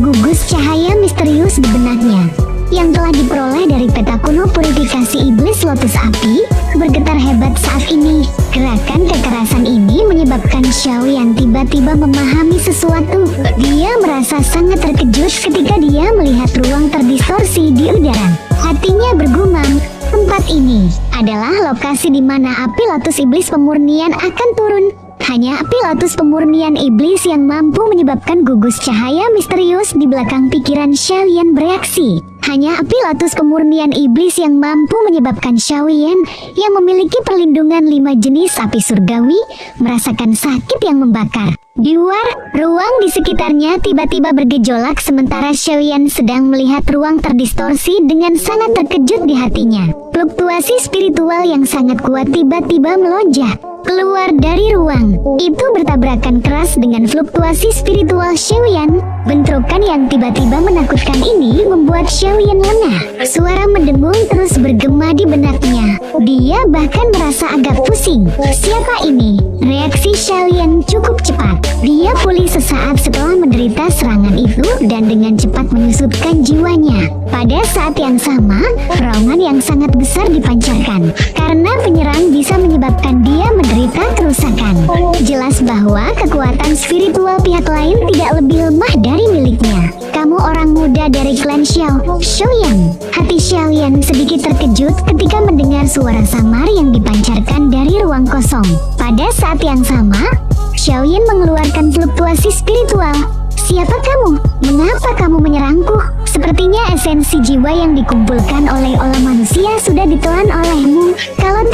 Gugus cahaya misterius di benaknya yang telah diperoleh dari peta kuno purifikasi iblis lotus api bergetar hebat saat ini. Gerakan kekerasan ini menyebabkan Xiaoyan tiba-tiba memahami sesuatu. Dia merasa sangat terkejut ketika dia melihat ruang terdistorsi di udara. Hatinya bergumam, tempat ini adalah lokasi di mana api lotus iblis pemurnian akan turun. Hanya api lotus pemurnian iblis yang mampu menyebabkan gugus cahaya misterius di belakang pikiran Xiaoyan bereaksi. Hanya api lotus pemurnian iblis yang mampu menyebabkan Xiaoyan yang memiliki perlindungan 5 jenis api surgawi merasakan sakit yang membakar. Di luar, ruang di sekitarnya tiba-tiba bergejolak sementara Xiaoyan sedang melihat ruang terdistorsi dengan sangat terkejut di hatinya. Fluktuasi spiritual yang sangat kuat tiba-tiba melonjak keluar dari ruang. Itu bertabrakan keras dengan fluktuasi spiritual Xiaoyan. Bentrokan yang tiba-tiba menakutkan ini membuat Xiaoyan lengah. Suara mendengung terus bergema di benaknya. Dia bahkan merasa agak pusing. Siapa ini? Reaksi Xiaoyan cukup cepat. Dia pulih sesaat setelah menderita serangan itu dan dengan cepat menyusutkan jiwanya. Pada saat yang sama, raungan yang sangat besar dipancarkan. Karena penyerang bisa menyebabkan dia menderita kerusakan. Jelas bahwa kekuatan spiritual pihak lain tidak lebih lemah dari miliknya. Kamu orang muda dari klan Xiaoyan. Hati Xiaoyan sedikit terkejut ketika mendengar suara samar yang dipancarkan dari ruang kosong. Pada saat yang sama, Xiaoyan mengeluarkan fluktuasi spiritual. Siapa kamu? Mengapa kamu menyerangku? Sepertinya esensi jiwa yang dikumpulkan oleh manusia sudah ditelan olehmu. Kalau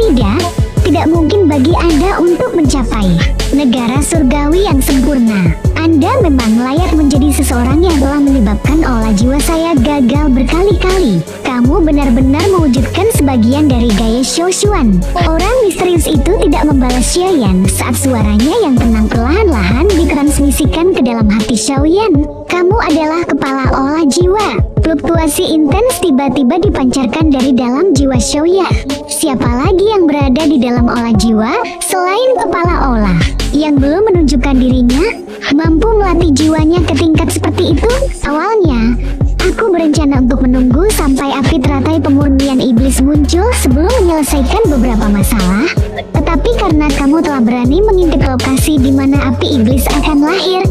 tidak mungkin bagi Anda untuk mencapai negara surgawi yang sempurna. Anda memang layak menjadi seseorang yang telah menyebabkan olah jiwa saya gagal berkali-kali. Kamu benar-benar mewujudkan sebagian dari gaya Xiaoshuan. Orang misterius itu tidak membalas Xiaoyan saat suaranya yang tenang perlahan-lahan ditransmisikan ke dalam hati Xiaoyan. Kamu adalah kepala olah jiwa. Fluktuasi intens tiba-tiba dipancarkan dari dalam jiwa Xiaoyan. Siapa lagi yang berada di dalam olah jiwa selain kepala olah yang belum menunjukkan dirinya mampu melatih jiwanya ke tingkat seperti itu? Awalnya, aku berencana untuk menunggu sampai api teratai pemurnian iblis muncul sebelum menyelesaikan beberapa masalah. Tetapi karena kamu telah berani mengintip lokasi di mana api iblis akan lahir,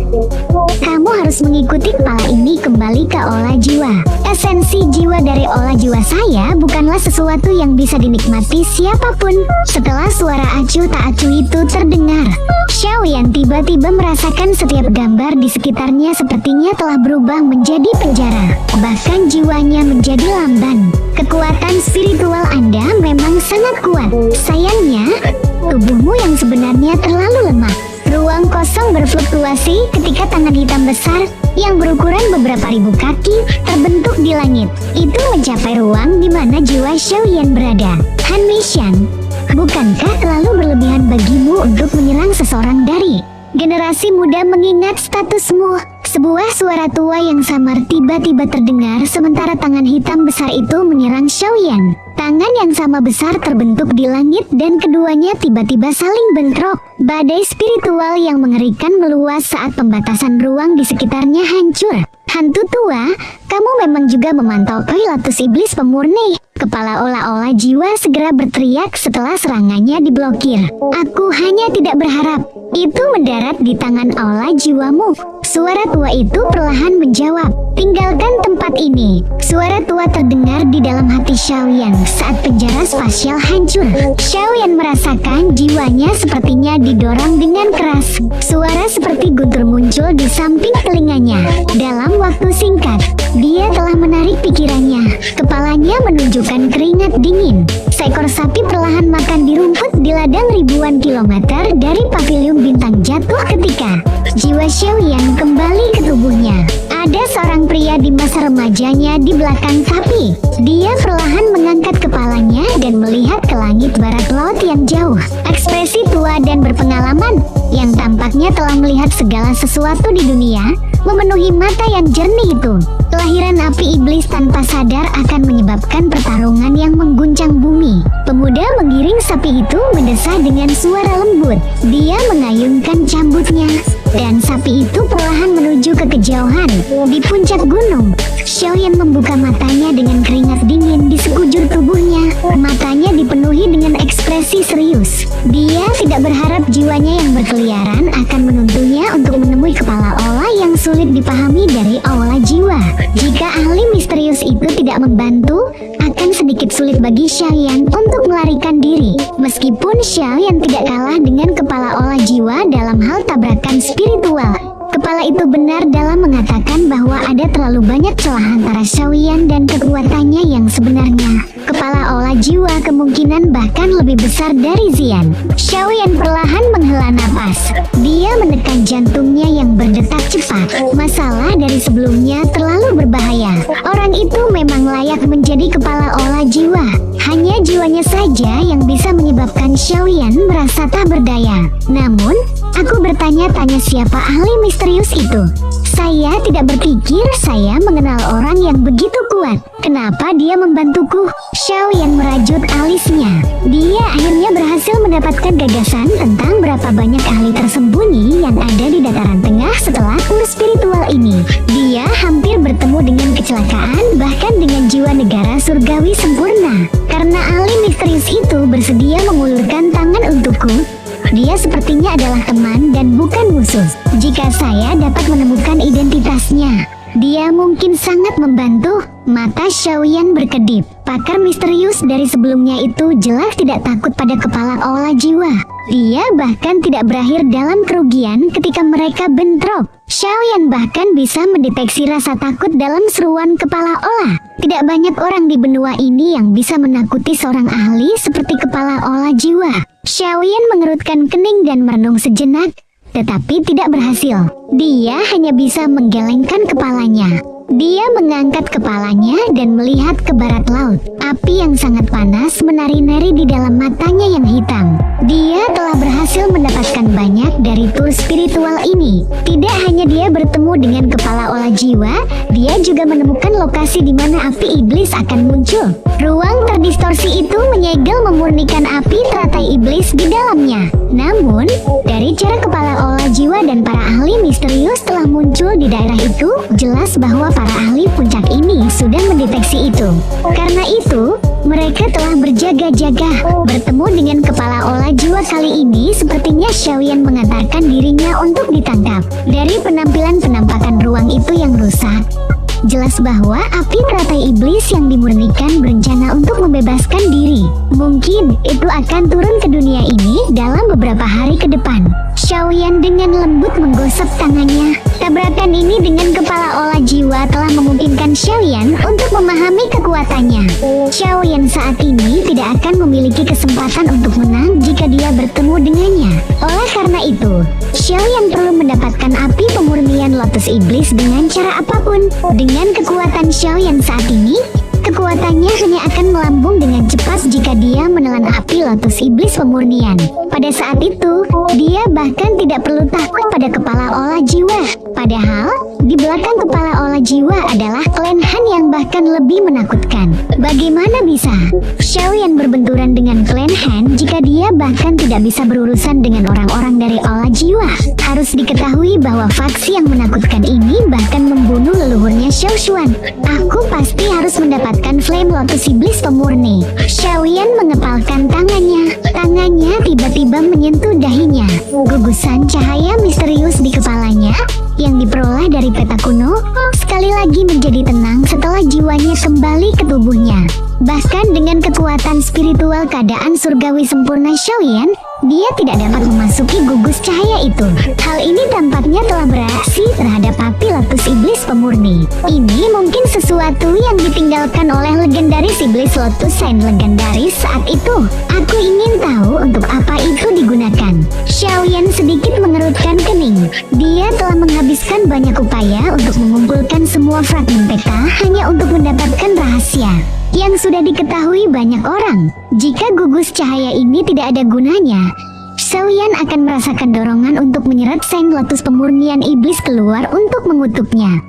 kamu harus mengikuti kepala ini kembali ke olah jiwa. Esensi jiwa dari olah jiwa saya bukanlah sesuatu yang bisa dinikmati siapapun. Setelah suara acuh tak acuh itu terdengar, Xiaoyan tiba-tiba merasakan setiap gambar di sekitarnya sepertinya telah berubah menjadi penjara. Bahkan jiwanya menjadi lamban. Kekuatan spiritual Anda memang sangat kuat. Sayangnya, tubuhmu yang sebenarnya terlalu lemah. Ruang kosong berfluktuasi ketika tangan hitam besar yang berukuran beberapa ribu kaki terbentuk di langit. Itu mencapai ruang di mana jiwa Xiaoyan berada. Han Mishan, bukankah terlalu berlebihan bagimu untuk menyerang seseorang dari generasi muda mengingat statusmu? Sebuah suara tua yang samar tiba-tiba terdengar sementara tangan hitam besar itu menyerang Xiaoyan. Tangan yang sama besar terbentuk di langit dan keduanya tiba-tiba saling bentrok. Badai spiritual yang mengerikan meluas saat pembatasan ruang di sekitarnya hancur. Hantu tua, kamu memang juga memantau Pilatus Iblis Pemurni. Kepala olah-olah jiwa segera berteriak setelah serangannya diblokir. Aku hanya tidak berharap itu mendarat di tangan olah jiwamu. Suara tua itu perlahan menjawab, tinggalkan tempat ini. Suara tua terdengar di dalam hati Xiaoyan saat penjara spasial hancur. Xiaoyan merasakan jiwanya sepertinya didorong dengan keras. Suara seperti guntur muncul di samping telinganya. Dalam waktu singkat, dia telah menarik pikirannya. Kepalanya menunjukkan keringat dingin. Seekor sapi perlahan makan di rumput di ladang ribuan kilometer dari pavilion bintang jatuh ketika jiwa Xiaoyan kembali ke tubuhnya. Ada seorang pria di masa remajanya di belakang sapi. Dia perlahan mengangkat kepalanya dan melihat ke langit barat laut yang jauh. Ekspresi tua dan berpengalaman yang tampaknya telah melihat segala sesuatu di dunia memenuhi mata yang jernih itu. Kelahiran api iblis tanpa sadar akan menyebabkan pertarungan yang mengguncang bumi. Pemuda menggiring sapi itu mendesah dengan suara lembut. Dia mengayunkan cambuknya dan sapi itu perlahan menuju ke kejauhan di puncak gunung. Xiaoyan membuka matanya dengan keringat dingin di sekujur tubuhnya. Matanya dipenuhi dengan ekspresi serius. Dia tidak berharap jiwanya yang berkeliaran akan menuntunnya untuk menemui kepala olah yang sulit dipahami dari olah jiwa. Jika ahli misterius itu tidak membantu, akan sedikit sulit bagi Xiaoyan untuk melarikan diri. Meskipun Xiaoyan tidak kalah dengan kepala olah jiwa dalam hal tabrakan spiritual, kepala itu benar dalam mengatakan bahwa ada terlalu banyak celah antara Xiaoyan dan kekuatannya yang sebenarnya. Kepala olah jiwa kemungkinan bahkan lebih besar dari Xian. Xiaoyan perlahan menghela napas. Dia menekan jantungnya yang berdetak cepat. Masalah dari sebelumnya terlalu berbahaya. Orang itu memang layak menjadi kepala olah jiwa. Hanya jiwanya saja yang bisa menyebabkan Xiaoyan merasa tak berdaya. Namun, aku bertanya-tanya siapa ahli misterius itu. Saya tidak berpikir saya mengenal orang yang begitu kuat. Kenapa dia membantuku? Xiaoyan merajut alisnya. Dia akhirnya berhasil mendapatkan gagasan tentang berapa banyak ahli tersembunyi yang ada di dataran tengah setelah tur spiritual ini. Dia hampir bertemu dengan kecelakaan bahkan dengan jiwa negara surgawi sempurna. Karena ahli misterius itu bersedia mengulurkan tangan untukku, dia sepertinya adalah teman dan bukan musuh. Jika saya dapat menemukan identitasnya, dia mungkin sangat membantu. Mata Xiaoyan berkedip. Pakar misterius dari sebelumnya itu jelas tidak takut pada kepala olah jiwa. Dia bahkan tidak berakhir dalam kerugian ketika mereka bentrok. Xiaoyan bahkan bisa mendeteksi rasa takut dalam seruan kepala olah. Tidak banyak orang di benua ini yang bisa menakuti seorang ahli seperti kepala olah jiwa. Xiaoyan mengerutkan kening dan merenung sejenak, tetapi tidak berhasil. Dia hanya bisa menggelengkan kepalanya. Dia mengangkat kepalanya dan melihat ke barat laut. Api yang sangat panas menari-nari di dalam matanya yang hitam. Dia telah berhasil mendapatkan banyak dari tur spiritual ini. Tidak hanya dia bertemu dengan kepala olah jiwa, dia juga menemukan lokasi di mana api iblis akan muncul. Ruang terdistorsi itu menyegel memurnikan api teratai iblis di dalamnya. Namun, dari cara kepala olah jiwa dan para ahli misterius telah muncul di daerah itu, jelas bahwa para ahli puncak ini sudah mendeteksi itu. Karena itu, mereka telah berjaga-jaga. Bertemu dengan kepala olah jiwa kali ini sepertinya Xiaoyan mengantarkan dirinya untuk ditangkap. Dari penampilan penampakan ruang itu yang rusak, jelas bahwa api teratai iblis yang dimurnikan berencana untuk membebaskan diri. Mungkin itu akan turun ke dunia ini dalam beberapa hari ke depan. Xiaoyan dengan lembut menggosok tangannya. Tabrakan ini dengan kepala olah jiwa telah memungkinkan Xiaoyan untuk memahami kekuatannya. Xiaoyan saat ini tidak akan memiliki kesempatan untuk menang jika dia bertemu dengannya. Oleh karena itu, Xiaoyan perlu mendapatkan api pemurnian Lotus Iblis dengan cara apapun. Dengan kekuatan Xiaoyan saat ini, kekuatannya hanya akan melambung dengan cepat jika dia menelan api Lotus Iblis pemurnian. Pada saat itu, dia bahkan tidak perlu takut pada kepala olah jiwa. Padahal, di belakang kepala olah jiwa adalah klan Han yang bahkan lebih menakutkan. Bagaimana bisa Xiaoyan berbenturan dengan klan Han jika dia bahkan tidak bisa berurusan dengan orang-orang dari olah jiwa? Harus diketahui bahwa faksi yang menakutkan ini bahkan membunuh leluhurnya Xiao Xuan. Aku pasti harus mendapatkan Flame Lotus Iblis pemurni. Xiaoyan mengepalkan tangannya. Tangannya tiba-tiba menyentuh dahinya. Gugusan cahaya misterius di kepalanya yang diperoleh dari peta kuno sekali lagi menjadi tenang setelah jiwanya kembali ke tubuhnya. Bahkan dengan kekuatan spiritual keadaan surgawi sempurna Xiaoyan, dia tidak dapat memasuki gugus cahaya itu. Hal ini tampaknya telah bereaksi terhadap api Lotus Iblis pemurni. Ini mungkin sesuatu yang ditinggalkan oleh legendaris Iblis Lotus Sign legendaris saat itu. Aku ingin tahu untuk apa itu digunakan. Xiaoyan sedikit mengerutkan kening. Dia telah menghabiskan banyak upaya untuk mengumpulkan semua fragmen peta hanya untuk mendapatkan rahasia yang sudah diketahui banyak orang. Jika gugus cahaya ini tidak ada gunanya, Xiaoyan akan merasakan dorongan untuk menyeret Sign Lotus pemurnian iblis keluar untuk mengutuknya.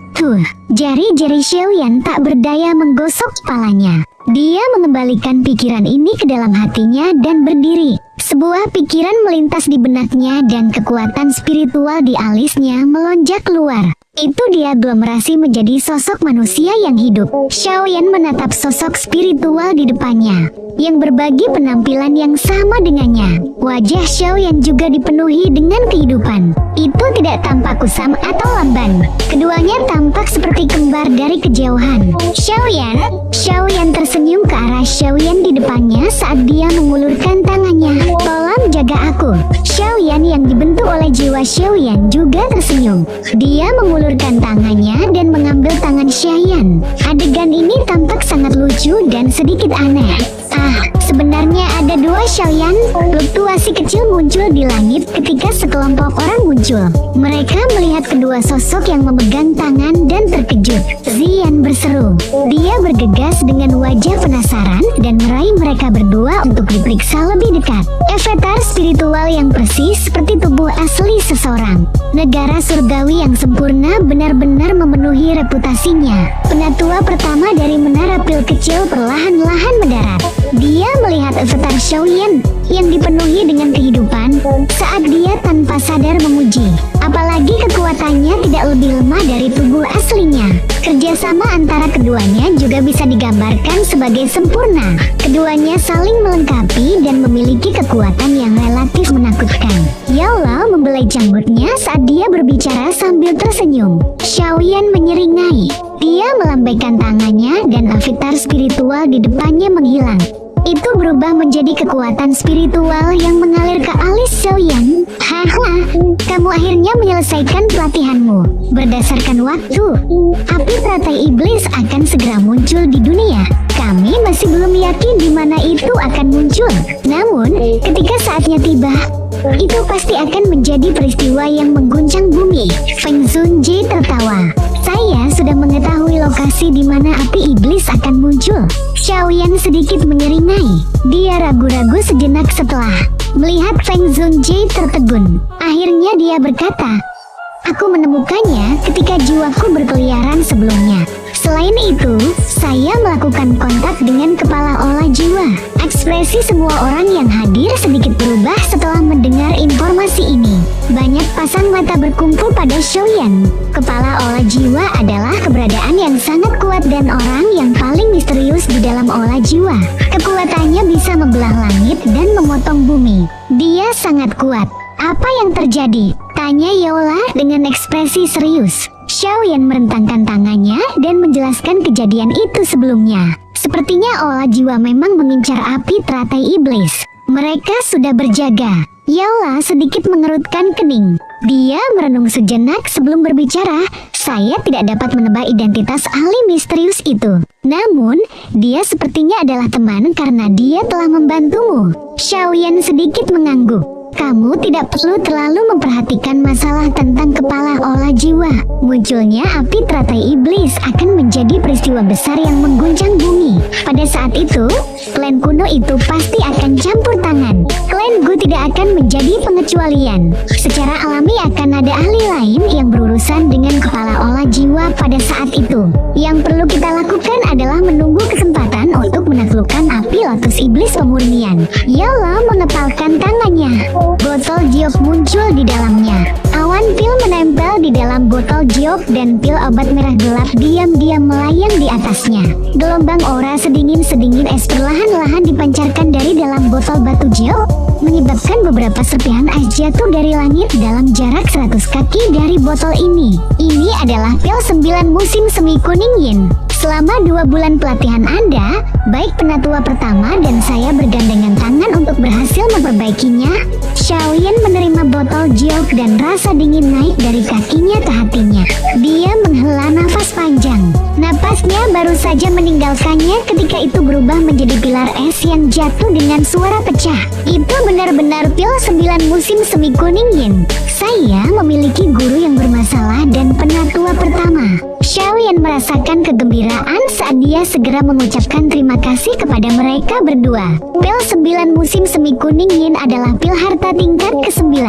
Jari-jari Xiaoyan tak berdaya menggosok kepalanya. Dia mengembalikan pikiran ini ke dalam hatinya dan berdiri. Sebuah pikiran melintas di benaknya dan kekuatan spiritual di alisnya melonjak keluar. Itu dia aglomerasi menjadi sosok manusia yang hidup. Xiaoyan menatap sosok spiritual di depannya yang berbagi penampilan yang sama dengannya. Wajah Xiaoyan juga dipenuhi dengan kehidupan. Itu tidak tampak kusam atau lamban. Keduanya tampak seperti kembar dari kejauhan. Xiaoyan tersenyum ke arah Xiaoyan di depannya saat dia mengulurkan tangannya. Tolong jaga aku. Xiaoyan yang dibentuk oleh jiwa Xiaoyan juga tersenyum. Dia mengulurkan tangannya dan mengambil tangan Xiaoyan. Adegan ini tampak sangat lucu dan sedikit aneh. Sebenarnya ada dua Xiaoyan. Fluktuasi kecil muncul di langit ketika sekelompok orang muncul. Mereka melihat kedua sosok yang memegang tangan dan terkejut. Zian berseru. Dia bergegas dengan wajah penasaran dan meraih mereka berdua untuk diperiksa lebih dekat. Avatar spiritual yang persis seperti tubuh asli seseorang. Negara surgawi yang sempurna benar-benar memenuhi reputasinya. Penatua pertama dari menara pil kecil perlahan-lahan mendarat. Dia melihat avatar Xiaoyan yang dipenuhi dengan kehidupan saat dia tanpa sadar memuji. Apalagi kekuatannya tidak lebih lemah dari tubuh aslinya. Kerjasama antara keduanya juga bisa digambarkan sebagai sempurna. Keduanya saling melengkapi dan memiliki kekuatan yang relatif menakutkan. Yao Lao membelai janggutnya saat dia berbicara sambil tersenyum. Xiaoyan menyeringai. Dia melambaikan tangannya dan avatar spiritual di depannya menghilang. Itu berubah menjadi kekuatan spiritual yang mengalir ke alis Xiaoyan. Kamu akhirnya menyelesaikan pelatihanmu. Berdasarkan waktu, api teratai iblis akan segera muncul di dunia. Kami masih belum yakin di mana itu akan muncul. Namun, ketika saatnya tiba, itu pasti akan menjadi peristiwa yang mengguncang bumi. Feng Zunji tertawa. Saya sudah mengetahui lokasi di mana api iblis akan muncul. Xiaoyan sedikit menyeringai. Dia ragu-ragu sejenak setelah melihat Feng Zunji tertegun. Akhirnya dia berkata, "Aku menemukannya ketika jiwaku berkeliaran sebelumnya. Selain itu, saya melakukan kontak dengan kepala olah jiwa." Ekspresi semua orang yang hadir sedikit berubah setelah mendengar informasi ini. Banyak pasang mata berkumpul pada Xiaoyan. Kepala olah jiwa adalah keberadaan yang sangat kuat dan orang yang paling misterius di dalam olah jiwa. Kekuatannya bisa membelah langit dan memotong bumi. Dia sangat kuat. Apa yang terjadi? Tanya Yola dengan ekspresi serius. Xiaoyan merentangkan tangannya dan menjelaskan kejadian itu sebelumnya. Sepertinya olah jiwa memang mengincar api teratai iblis. Mereka sudah berjaga. Yaola sedikit mengerutkan kening. Dia merenung sejenak sebelum berbicara. Saya tidak dapat menebak identitas ahli misterius itu. Namun, dia sepertinya adalah teman karena dia telah membantumu. Xiaoyan sedikit mengangguk. Kamu tidak perlu terlalu memperhatikan masalah tentang kepala olah jiwa. Munculnya api teratai iblis akan menjadi peristiwa besar yang mengguncang bumi. Pada saat itu, klan kuno itu pasti akan campur tangan. Klan Gu tidak akan menjadi pengecualian. Secara alami akan ada ahli lain yang berurusan dengan kepala olah jiwa pada saat itu. Yang perlu kita lakukan adalah menunggu kesempatan untuk menaklukkan api lotus iblis pemurnian. Yaola mengepalkan tangannya. Botol giok muncul di dalamnya. Awan pil menempel di dalam botol giok dan pil obat merah gelap diam-diam melayang di atasnya. Gelombang aura sedingin-sedingin es perlahan-lahan dipancarkan dari dalam botol batu giok, menyebabkan beberapa serpihan es jatuh dari langit dalam jarak 100 kaki dari botol ini. Ini adalah pil 9 musim semi kuning yin. Selama 2 bulan pelatihan Anda, baik penatua pertama dan saya bergandengan tangan untuk berhasil memperbaikinya. Xiaoyan menerima botol giok dan rasa dingin naik dari kakinya ke hatinya. Dia menghela nafas panjang. Napasnya baru saja meninggalkannya ketika itu berubah menjadi pilar es yang jatuh dengan suara pecah. Itu benar-benar pil 9 musim semi kuning yin. Saya memiliki guru yang bermasalah dan penatua pertama. Xiaoyan merasakan kegembiraan saat dia segera mengucapkan terima kasih kepada mereka berdua. Pil 9 musim semi kuning yin adalah pil harta tingkat ke-9.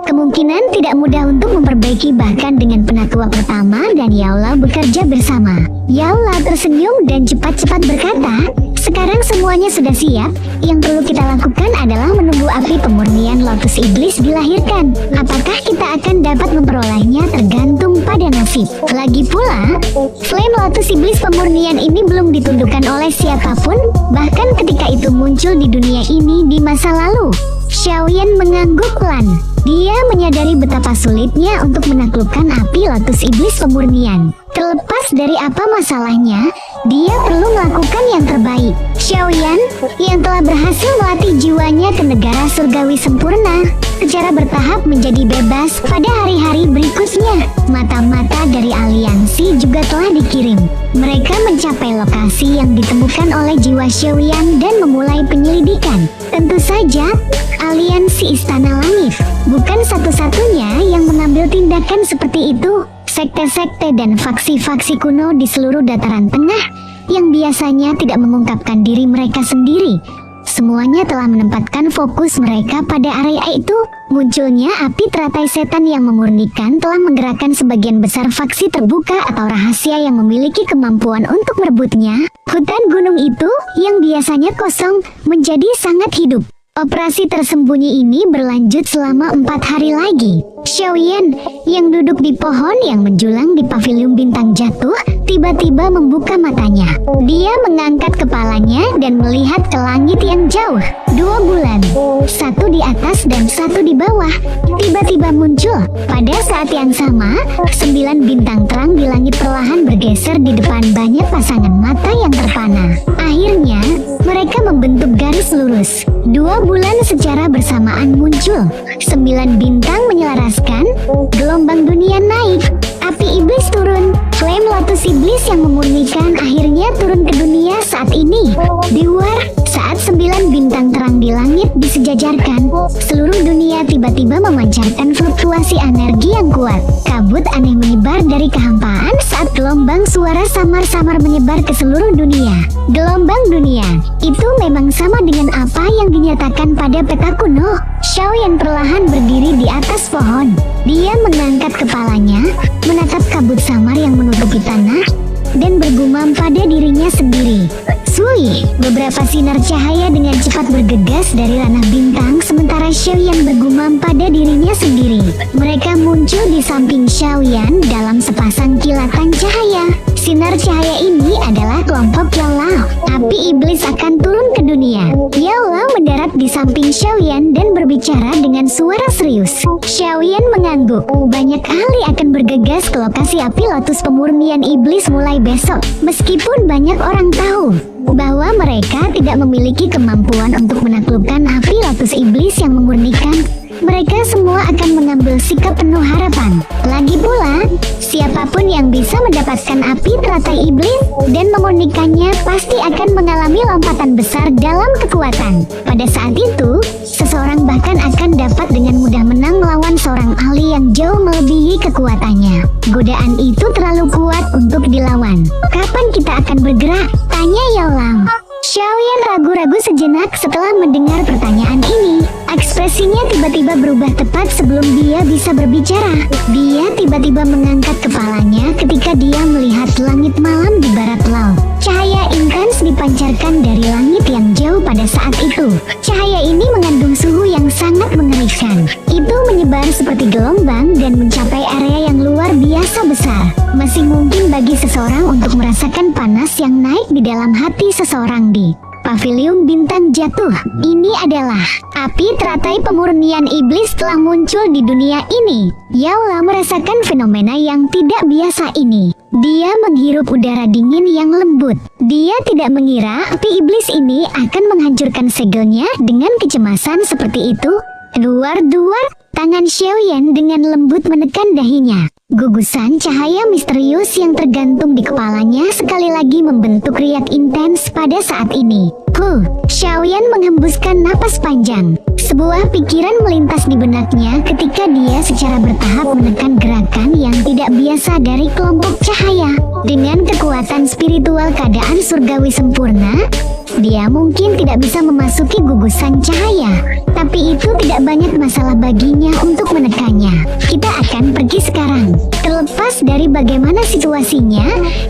Kemungkinan tidak mudah untuk memperbaiki bahkan dengan penatua pertama dan Yaola bekerja bersama. Yaola tersenyum dan cepat-cepat berkata, sekarang semuanya sudah siap. Yang perlu kita lakukan adalah menunggu api pemurnian lotus iblis dilahirkan. Apakah kita akan dapat memperolehnya tergantung pada nasib. Lagi pula, flame lotus iblis pemurnian ini belum ditundukkan oleh siapapun, bahkan ketika itu muncul di dunia ini di masa lalu. Xiaoyan mengangguk pelan. Dia menyadari betapa sulitnya untuk menaklukkan api lotus iblis pemurnian. Terlepas dari apa masalahnya, dia perlu melakukan yang terbaik. Xiaoyan, yang telah berhasil melatih jiwanya ke negara surgawi sempurna, secara bertahap menjadi bebas pada hari-hari berikutnya. Mata-mata dari aliansi juga telah dikirim. Mereka mencapai lokasi yang ditemukan oleh jiwa Xiaoyan dan memulai penyelidikan. Tentu saja, aliansi Istana Langit bukan satu-satunya yang mengambil tindakan seperti itu. Sekte-sekte dan faksi-faksi kuno di seluruh dataran tengah yang biasanya tidak mengungkapkan diri mereka sendiri, semuanya telah menempatkan fokus mereka pada area itu. Munculnya api teratai setan yang memurnikan telah menggerakkan sebagian besar faksi terbuka atau rahasia yang memiliki kemampuan untuk merebutnya. Hutan gunung itu yang biasanya kosong menjadi sangat hidup. Operasi tersembunyi ini berlanjut selama 4 hari lagi. Xiaoyan yang duduk di pohon yang menjulang di pavilion bintang jatuh tiba-tiba membuka matanya. Dia mengangkat kepalanya dan melihat ke langit yang jauh. 2 bulan, satu di atas dan satu di bawah, tiba-tiba muncul. Pada saat yang sama, 9 bintang terang di langit perlahan bergeser di depan banyak pasangan mata yang terpana. Akhirnya, mereka membentuk garis lurus. 2 bulan secara bersamaan muncul. 9 bintang menyelaraskan, gelombang dunia naik, api iblis turun. Flame lotus iblis yang memurnikan akhirnya turun ke dunia saat ini. Di luar, saat 9 bintang terang di langit disejajarkan, seluruh dunia tiba-tiba memancarkan fluktuasi energi yang kuat. Kabut aneh menyebar dari kehampaan saat gelombang suara samar-samar menyebar ke seluruh dunia. Gelombang dunia, itu memang sama dengan apa yang dinyatakan pada peta kuno. Xiaoyan perlahan berdiri di atas pohon. Dia mengangkat kepalanya, menatap kabut samar yang menutupi tanah, dan bergumam pada dirinya sendiri. Sui, beberapa Beberapa sinar cahaya dengan cepat bergegas dari ranah bintang sementara Xiaoyan bergumam pada dirinya sendiri. Mereka muncul di samping Xiaoyan dalam sepasang kilatan cahaya. Sinar cahaya ini adalah kelompok Yao Lao. Api iblis akan turun ke dunia. Yao Lao mendarat di samping Xiaoyan dan berbicara dengan suara serius. Xiaoyan mengangguk. Banyak ahli akan bergegas ke lokasi api lotus pemurnian iblis mulai besok. Meskipun banyak orang tahu bahwa mereka tidak memiliki kemampuan untuk menaklukkan api lotus iblis yang memurnikan, mereka semua akan mengambil sikap penuh harapan. Lagi pula, siapapun yang bisa mendapatkan api teratai iblis dan memurnikannya pasti akan mengalami lompatan besar dalam kekuatan. Pada saat itu, seseorang bahkan akan dapat dengan mudah menang melawan seorang ahli yang jauh melebihi kekuatannya. Godaan itu terlalu kuat untuk dilawan. Kapan kita akan bergerak? Tanya Yao Lao. Xiaoyan ragu-ragu sejenak setelah mendengar pertanyaan ini. Ekspresinya tiba-tiba berubah tepat sebelum dia bisa berbicara. Dia tiba-tiba mengangkat kepalanya ketika dia melihat langit malam di barat laut. Cahaya intens dipancarkan dari langit yang jauh pada saat itu. Cahaya ini mengandung suhu yang sangat mengerikan. Itu menyebar seperti gelombang dan mencapai area yang luar biasa besar. Masih mungkin bagi seseorang untuk merasakan panas yang naik di dalam hati seseorang di Paviliun Bintang Jatuh. Ini adalah api teratai pemurnian iblis telah muncul di dunia ini. Yao Lao merasakan fenomena yang tidak biasa ini. Dia menghirup udara dingin yang lembut. Dia tidak mengira api iblis ini akan menghancurkan segelnya dengan kecemasan seperti itu. Duar-duar, tangan Xiaoyan dengan lembut menekan dahinya. Gugusan cahaya misterius yang tergantung di kepalanya sekali lagi membentuk riak intens pada saat ini. Xiaoyan menghembuskan napas panjang. Sebuah pikiran melintas di benaknya ketika dia secara bertahap menekan gerakan yang tidak biasa dari kelompok cahaya. Dengan kekuatan spiritual keadaan surgawi sempurna, dia mungkin tidak bisa memasuki gugusan cahaya, tapi itu tidak banyak masalah baginya untuk menekannya. Kita akan pergi sekarang. Terlepas dari bagaimana situasinya,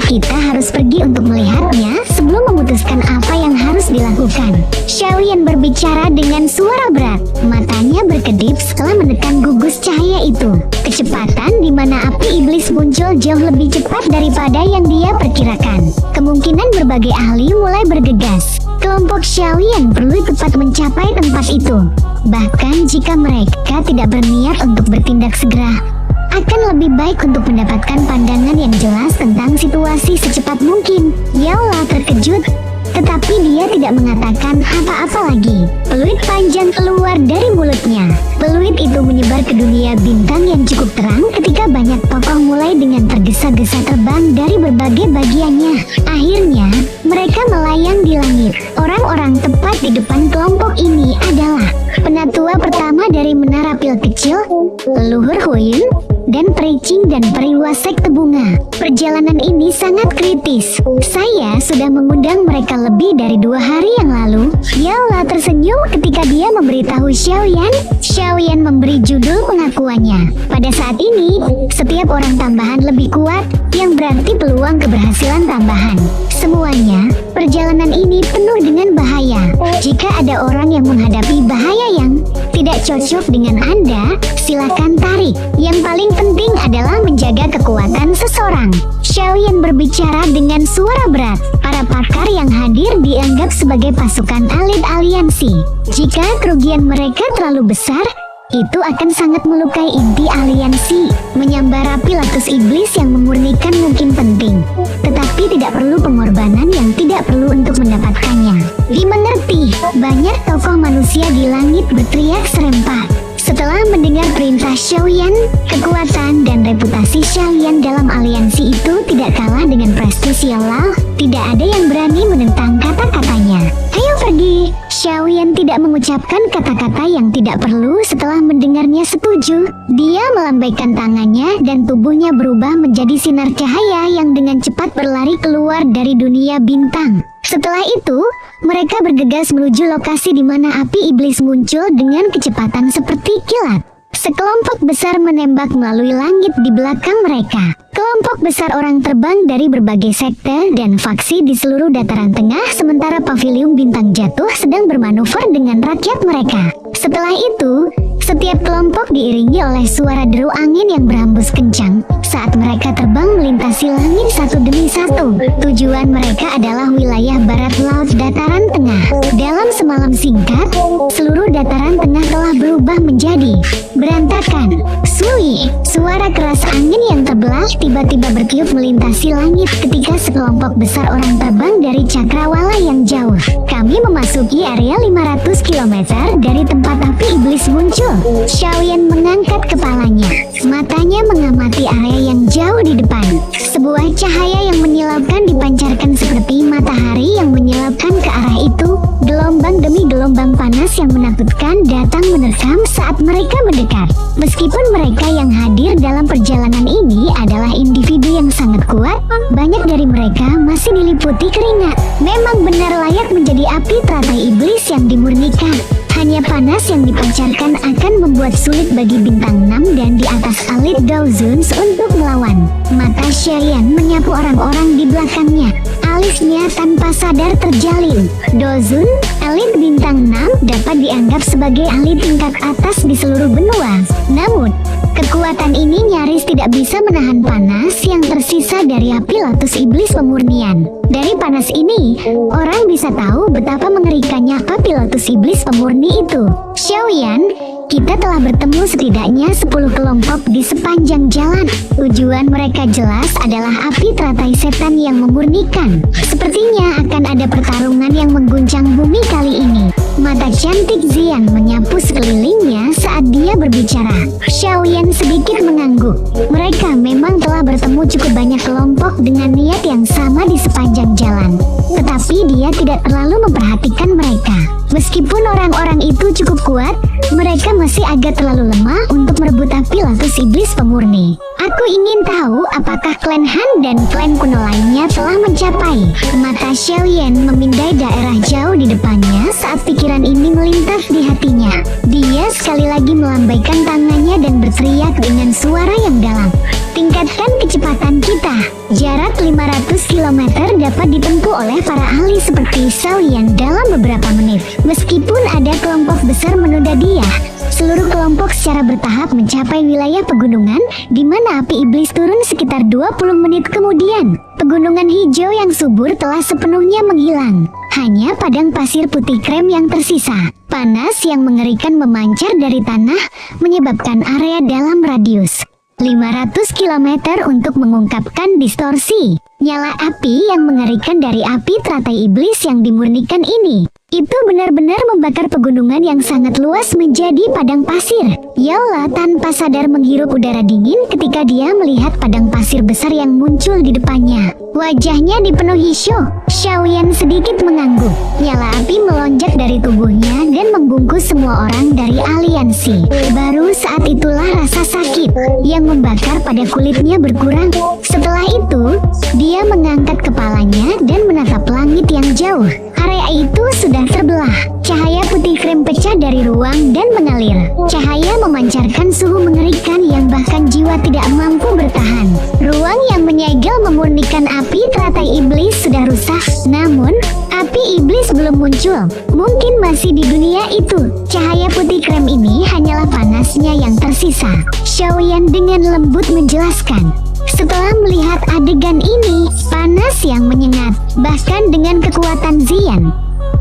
kita harus pergi untuk melihatnya sebelum memutuskan apa yang harus dilakukan. Xiaoyan berbicara dengan suara berat. Matanya berkedip setelah menekan gugus cahaya itu. Kecepatan di mana api iblis muncul jauh lebih cepat daripada yang dia perkirakan. Kemungkinan berbagai ahli mulai bergegas. Kelompok Xiaoyan perlu cepat mencapai tempat itu. Bahkan jika mereka tidak berniat untuk bertindak segera, akan lebih baik untuk mendapatkan pandangan yang jelas tentang situasi secepat mungkin. Yao Lao terkejut, tetapi dia tidak mengatakan apa-apa lagi. Peluit panjang keluar dari mulutnya. Peluit itu menyebar ke dunia bintang yang cukup terang ketika banyak tokoh mulai dengan tergesa-gesa terbang dari berbagai bagiannya. Akhirnya, mereka melayang di langit. Orang-orang tepat di depan kelompok ini adalah penatua pertama dari menara pil kecil, leluhur Huyun, dan Preicing dan periwa sekte bunga. Perjalanan ini sangat kritis. Saya sudah mengundang mereka lebih dari 2 hari yang lalu. Yao Lao tersenyum ketika dia memberitahu Xiaoyan. Xiaoyan memberi judul pengakuannya. Pada saat ini, setiap orang tambahan lebih kuat, yang berarti peluang keberhasilan tambahan. Semuanya, perjalanan ini penuh dengan bahaya. Jika ada orang yang menghadapi bahaya yang tidak cocok dengan Anda, silakan tarik. Yang paling penting adalah menjaga kekuatan seseorang. Xiaoyan berbicara dengan suara berat. Para pakar yang hadir dianggap sebagai pasukan elit aliansi. Jika kerugian mereka terlalu besar, itu akan sangat melukai inti aliansi. Menyambar api lotus iblis yang memurnikan mungkin penting, tetapi tidak perlu pengorbanan yang tidak perlu untuk mendapatkannya. Dimengerti, banyak tokoh manusia di langit berteriak serempak. Setelah mendengar perintah Xiaoyan, kekuatan dan reputasi Xiaoyan dalam aliansi itu tidak kalah dengan prestis Yao Lao. Tidak ada yang berani menentang kata-katanya. Ayo pergi. Xiaoyan tidak mengucapkan kata-kata yang tidak perlu setelah mendengarnya setuju. Dia melambaikan tangannya dan tubuhnya berubah menjadi sinar cahaya yang dengan cepat berlari keluar dari dunia bintang. Setelah itu, mereka bergegas menuju lokasi di mana api iblis muncul dengan kecepatan seperti kilat. Sekelompok besar menembak melalui langit di belakang mereka. Kelompok besar orang terbang dari berbagai sekte dan faksi di seluruh dataran tengah, sementara pavilion bintang jatuh sedang bermanuver dengan rakyat mereka. Setelah itu, setiap kelompok diiringi oleh suara deru angin yang berhembus kencang saat mereka terbang melintasi langit satu demi satu. Tujuan mereka adalah wilayah barat laut dataran tengah. Dalam semalam singkat, seluruh dataran tengah telah berubah menjadi berantakan. Sui, suara keras angin yang terbelah tiba-tiba bertiup melintasi langit ketika sekelompok besar orang terbang dari cakrawala yang jauh. Kami memasuki area 500 km dari tempat api iblis muncul. Xiaoyan mengangkat kepalanya. Matanya mengamati area yang jauh di depan. Sebuah cahaya yang menyilaukan dipancarkan seperti matahari yang menyilaukan ke arah itu. Gelombang demi gelombang panas yang menakutkan datang menerkam saat mereka mendekat. Meskipun mereka yang hadir dalam perjalanan ini adalah individu yang sangat kuat, banyak dari mereka masih diliputi keringat. Memang benar layak menjadi api teratai iblis yang dimurnikan. Hanya panas yang dipancarkan akan membuat sulit bagi bintang 6 dan di atas Alit Dozuns untuk melawan. Mata Xiaoyan menyapu orang-orang di belakangnya. Alisnya tanpa sadar terjalin. Dozun, elit bintang 6 dapat dianggap sebagai elit tingkat atas di seluruh benua. Namun, kekuatan ini nyaris tidak bisa menahan panas yang tersisa dari api lotus iblis pemurnian. Dari panas ini, orang bisa tahu betapa mengerikannya api lotus iblis pemurni itu. Xiaoyan, kita telah bertemu setidaknya 10 kelompok di sepanjang jalan. Tujuan mereka jelas adalah api teratai setan yang memurnikan. Sepertinya akan ada pertarungan yang mengguncang bumi kali ini. Mata cantik Zian menyapu sekelilingnya saat dia berbicara. Xiaoyan sedikit mengangguk. Mereka memang telah bertemu cukup banyak kelompok dengan niat yang sama di sepanjang jalan. Tetapi dia tidak terlalu memperhatikan mereka. Meskipun orang-orang itu cukup kuat, mereka masih agak terlalu lemah untuk merebut api lotus iblis pemurni. Aku ingin tahu apakah klan Han dan klan kuno lainnya telah mencapai. Mata Xiaoyan memindai daerah jauh di depannya saat pikiran ini melintas di hatinya. Dia sekali lagi melambaikan tangannya dan berteriak dengan suara yang dalam. Tingkatkan kecepatan kita. Jarak 500 km dapat ditempuh oleh para ahli seperti Xiaoyan dalam beberapa menit. Meskipun ada kelompok besar menunda dia, seluruh kelompok secara bertahap mencapai wilayah pegunungan di mana api iblis turun sekitar 20 menit kemudian. Pegunungan hijau yang subur telah sepenuhnya menghilang. Hanya padang pasir putih krem yang tersisa. Panas yang mengerikan memancar dari tanah menyebabkan area dalam radius 500 km untuk mengungkapkan distorsi. Nyala api yang mengerikan dari api teratai iblis yang dimurnikan ini. Itu benar-benar membakar pegunungan yang sangat luas menjadi padang pasir. Yola tanpa sadar menghirup udara dingin ketika dia melihat padang pasir besar yang muncul di depannya. Wajahnya dipenuhi syok. Xiaoyan sedikit mengangguk. Nyala api melonjak dari tubuhnya dan membungkus semua orang dari aliansi. Baru saat itulah rasa sakit yang membakar pada kulitnya berkurang. Setelah itu, dia mengangkat kepalanya dan menatap langit yang jauh. Area itu sudah terbelah. Cahaya putih krem pecah dari ruang dan mengalir. Cahaya memancarkan suhu mengerikan yang bahkan jiwa tidak mampu bertahan. Ruang yang menyegel memurnikan api teratai iblis sudah rusak. Namun, api iblis belum muncul. Mungkin masih di dunia itu. Cahaya putih krem ini hanyalah panasnya yang tersisa. Xiaoyan dengan lembut menjelaskan. Setelah melihat adegan ini, panas yang menyengat, bahkan dengan kekuatan Zian.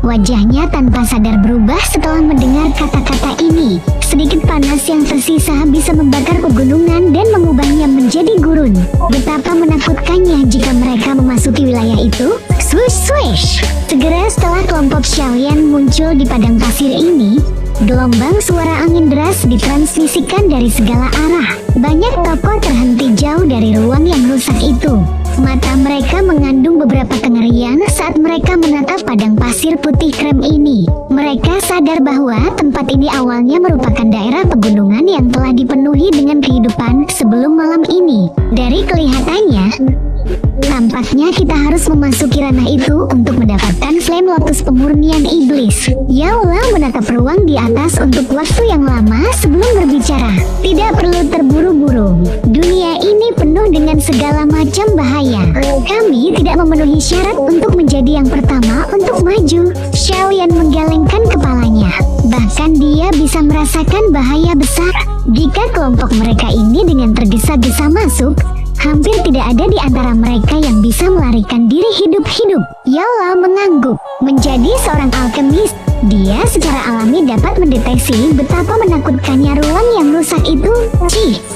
Wajahnya tanpa sadar berubah setelah mendengar kata-kata ini. Sedikit panas yang tersisa bisa membakar pegunungan dan mengubahnya menjadi gurun. Betapa menakutkannya jika mereka memasuki wilayah itu. Swish swish. Segera setelah kelompok Xiaoyan muncul di padang pasir ini, gelombang suara angin deras ditransmisikan dari segala arah. Banyak tokoh terhenti jauh dari ruang yang rusak itu. Mata mereka mengandung beberapa kengerian saat mereka menatap padang pasir putih krem ini. Mereka sadar bahwa tempat ini awalnya merupakan daerah pegunungan yang telah dipenuhi dengan kehidupan sebelum malam ini. Dari kelihatannya, Tampaknya kita harus memasuki ranah itu untuk mendapatkan flame lotus pemurnian iblis. Yaola menatap ruang di atas untuk waktu yang lama sebelum berbicara. Tidak perlu terburu-buru. Dunia ini penuh dengan segala macam bahaya. Kami tidak memenuhi syarat untuk menjadi yang pertama untuk maju. Xiaoyan menggelengkan kepalanya. Bahkan dia bisa merasakan bahaya besar. Jika kelompok mereka ini dengan tergesa-gesa masuk, hampir tidak ada di antara mereka yang bisa melarikan diri hidup-hidup. Yaola mengangguk. Menjadi seorang alkemis, dia secara alami dapat mendeteksi betapa menakutkannya ruang yang rusak itu.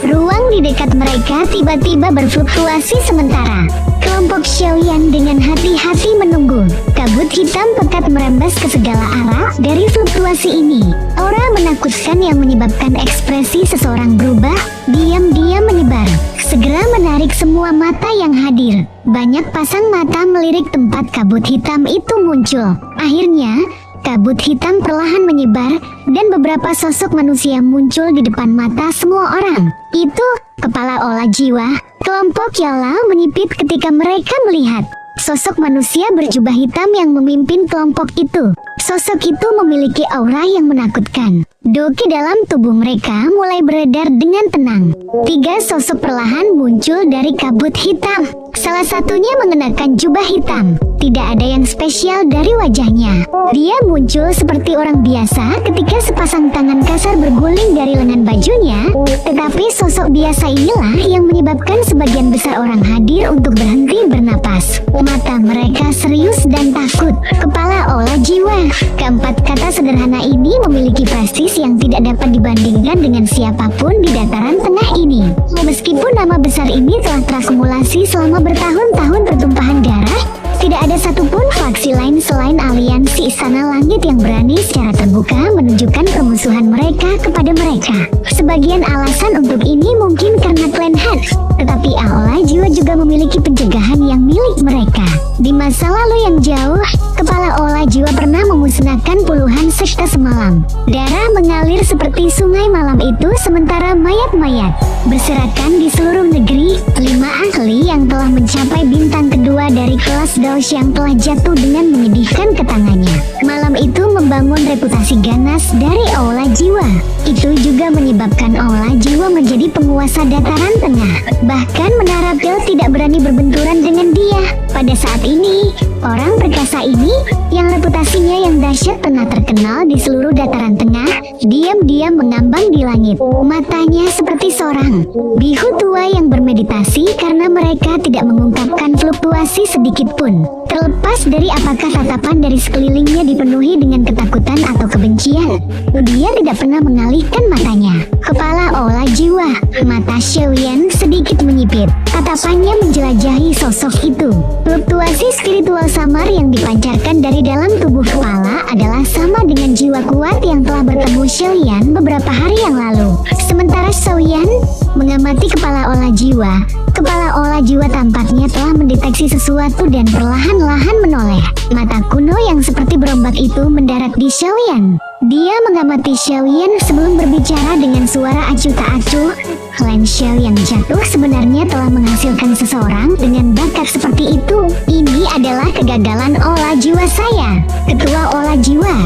Ruang di dekat mereka tiba-tiba berfluktuasi sementara. Kelompok Xiaoyan dengan hati-hati menunggu. Kabut hitam pekat merembes ke segala arah dari fluktuasi ini. Aura menakutkan yang menyebabkan ekspresi seseorang berubah, diam-diam menyebar. Segera menarik semua mata yang hadir. Banyak pasang mata melirik tempat kabut hitam itu muncul. Akhirnya, kabut hitam perlahan menyebar dan beberapa sosok manusia muncul di depan mata semua orang. Itu kepala olah jiwa. Kelompok Yaola menyipit ketika mereka melihat sosok manusia berjubah hitam yang memimpin kelompok itu. Sosok itu memiliki aura yang menakutkan. Doki dalam tubuh mereka mulai beredar dengan tenang. 3 sosok perlahan muncul dari kabut hitam. Salah satunya mengenakan jubah hitam. Tidak ada yang spesial dari wajahnya. Dia muncul seperti orang biasa ketika sepasang tangan kasar berguling dari lengan bajunya. Tetapi sosok biasa inilah yang menyebabkan sebagian besar orang hadir untuk berhenti bernapas. Mata mereka serius dan takut. Kepala olah jiwa. Keempat kata sederhana ini memiliki prestis yang tidak dapat dibandingkan dengan siapapun di dataran tengah ini. Meskipun nama besar ini telah terakumulasi selama bertahun-tahun pertumpahan darah, tidak ada satupun faksi lain selain aliansi Istana Langit yang berani secara terbuka menunjukkan permusuhan mereka kepada mereka. Sebagian alasan untuk ini mungkin karena klan Han, tetapi Aola Jiwa juga memiliki pencegahan yang milik mereka. Di masa lalu yang jauh, kepala Aola Jiwa pernah memusnahkan puluhan sekte semalam. Darah mengalir seperti sungai malam itu sementara mayat-mayat berserakan di seluruh negeri. 5 ahli yang telah mencapai bintang kedua dari kelas Daush yang telah jatuh dengan menyedihkan ke tangannya. Malam itu membangun reputasi ganas dari Aola Jiwa. Itu juga menyebabkan Aola Jiwa menjadi penguasa dataran tengah. Bahkan Menara Pil tidak berani berbenturan dengan dia. Pada saat ini, orang perkasa ini yang reputasinya yang dahsyat pernah terkenal di seluruh dataran tengah, diam-diam mengambang di langit. Matanya seperti seorang bihu tua yang bermeditasi karena mereka tidak mengungkapkan fluktuasi sedikit pun. Terlepas dari apakah tatapan dari sekelilingnya dipenuhi dengan ketakutan atau kebencian, dia tidak pernah mengalihkan matanya. Kepala olah jiwa, mata Xiaoyan sedikit menyipit. Tatapannya menjelajahi sosok itu. Fluktuasi spiritual samar yang dipancarkan dari dalam tubuh kepala adalah sama dengan jiwa kuat yang telah bertemu Xiaoyan beberapa hari yang lalu. Sementara Xiaoyan mengamati kepala olah jiwa, kepala olah jiwa tampaknya telah mendeteksi sesuatu dan perlahan-lahan menoleh. Mata kuno yang seperti berombak itu mendarat di Xiaoyan. Dia mengamati Xiaoyan sebelum berbicara dengan suara acuh tak acuh. Klan Xiao yang jatuh sebenarnya telah menghasilkan seseorang dengan bakat seperti itu. Ini adalah kegagalan olah jiwa saya, ketua olah jiwa.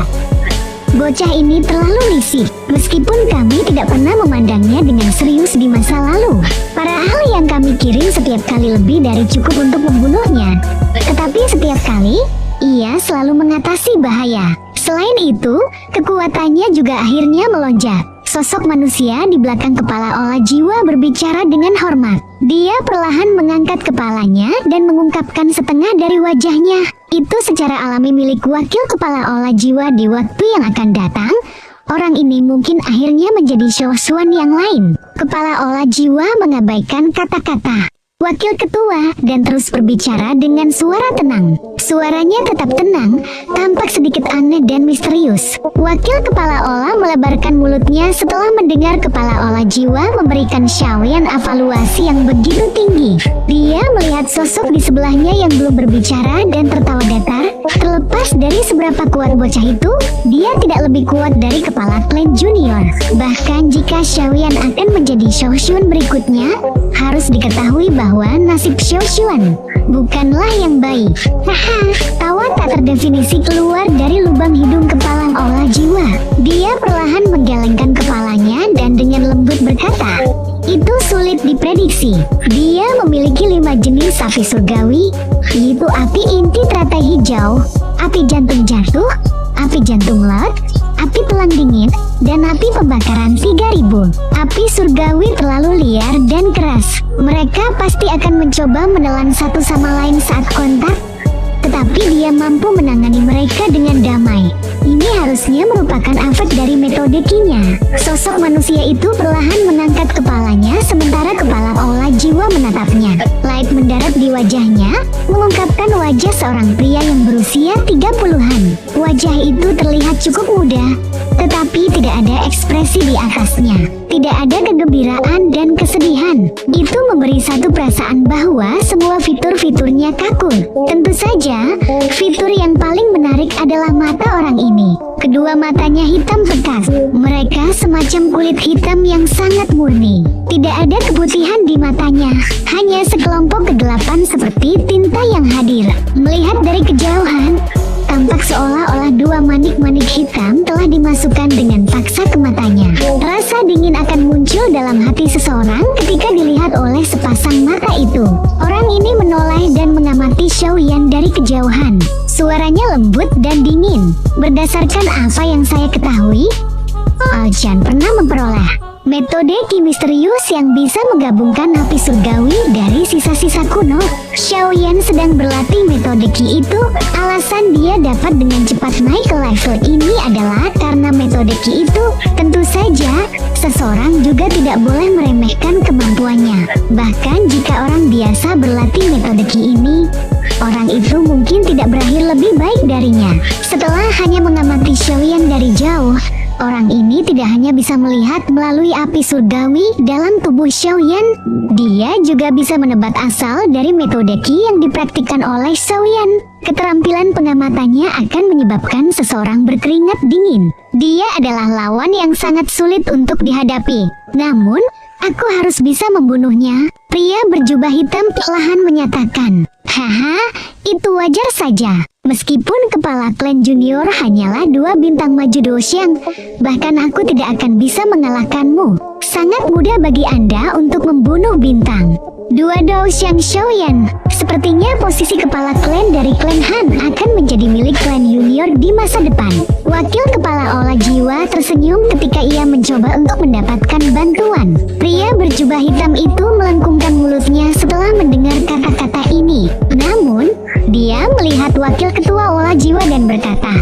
Bocah ini terlalu lisik. Meskipun kami tidak pernah memandangnya dengan serius di masa lalu, para ahli yang kami kirim setiap kali lebih dari cukup untuk membunuhnya. Tetapi setiap kali, ia selalu mengatasi bahaya. Selain itu, kekuatannya juga akhirnya melonjak. Sosok manusia di belakang kepala olah jiwa berbicara dengan hormat. Dia perlahan mengangkat kepalanya dan mengungkapkan setengah dari wajahnya. Itu secara alami milik wakil kepala olah jiwa di waktu yang akan datang. Orang ini mungkin akhirnya menjadi Xiaoshuan yang lain. Kepala olah jiwa mengabaikan kata-kata wakil ketua dan terus berbicara dengan suara tenang. Suaranya tetap tenang, tampak sedikit aneh dan misterius. Wakil kepala olah melebarkan mulutnya setelah mendengar kepala olah jiwa memberikan Xiaoyan evaluasi yang begitu tinggi. Dia melihat sosok di sebelahnya yang belum berbicara dan tertawa datar. Terlepas dari seberapa kuat bocah itu, dia tidak lebih kuat dari kepala klan junior. Bahkan jika Xiaoyan akan menjadi Xiaoxuan berikutnya, harus diketahui bahwa nasib Xiaoxuan bukanlah yang baik. Haha, tawa tak terdefinisi keluar dari lubang hidung kepala olah jiwa. Dia perlahan menggelengkan kepalanya dan dengan lembut berkata, itu sulit diprediksi. Dia memiliki 5 jenis api surgawi, yaitu api inti teratai hijau, api jantung jatuh, api jantung laut, api tulang dingin, dan api pembakaran 3000. Api surgawi terlalu liar dan keras. Mereka pasti akan mencoba menelan satu sama lain saat kontak, tetapi dia mampu menangani mereka dengan damai. Ini harusnya merupakan efek dari metode Ki-nya. Sosok manusia itu perlahan mengangkat kepalanya sementara kepala olah jiwa menatapnya. Light mendarat di wajahnya, mengungkapkan wajah seorang pria yang berusia 30-an. Wajah itu terlihat cukup muda, tetapi tidak ada ekspresi di atasnya. Tidak ada kegembiraan dan kesedihan. Itu memberi satu perasaan bahwa semua fitur-fiturnya kaku. Tentu saja, fitur yang paling menarik adalah mata orang ini. Kedua matanya hitam pekat. Mereka semacam kulit hitam yang sangat murni. Tidak ada keputihan di matanya, hanya sekelompok kegelapan seperti tinta yang hadir. Melihat dari kejauhan, tampak seolah-olah 2 manik-manik hitam telah dimasukkan dengan paksa ke matanya. Rasa dingin akan muncul dalam hati seseorang ketika dilihat oleh sepasang mata itu. Orang ini menoleh dan mengamati Xiaoyan dari kejauhan. Suaranya lembut dan dingin. Berdasarkan apa yang saya ketahui, Aljan pernah memperoleh metode Ki misterius yang bisa menggabungkan api surgawi dari sisa-sisa kuno. Xiaoyan sedang berlatih metode Ki itu. Alasan dia dapat dengan cepat naik ke level ini adalah karena metode Ki itu. Tentu saja, seseorang juga tidak boleh meremehkan kemampuannya. Bahkan jika orang biasa berlatih metode Ki ini, orang itu mungkin tidak berakhir lebih baik darinya. Setelah hanya mengamati Xiaoyan dari jauh, orang ini tidak hanya bisa melihat melalui api surgawi dalam tubuh Xiaoyan, dia juga bisa menebak asal dari metode Ki yang dipraktikkan oleh Xiaoyan. Keterampilan pengamatannya akan menyebabkan seseorang berkeringat dingin. Dia adalah lawan yang sangat sulit untuk dihadapi. Namun, aku harus bisa membunuhnya. Pria berjubah hitam perlahan menyatakan. Haha, itu wajar saja. Meskipun kepala klan junior hanyalah 2 bintang maju Dosyang, bahkan aku tidak akan bisa mengalahkanmu. Sangat mudah bagi Anda untuk membunuh bintang 2 Dosyang Xiaoyan. Sepertinya posisi kepala klan dari klan Han akan menjadi milik klan junior di masa depan. Wakil kepala olah jiwa tersenyum ketika ia mencoba untuk mendapatkan bantuan. Pria berjubah hitam itu melengkungkan mulutnya setelah mendengar kata-kata ini. Namun, dia melihat wakil ketua olah jiwa dan berkata,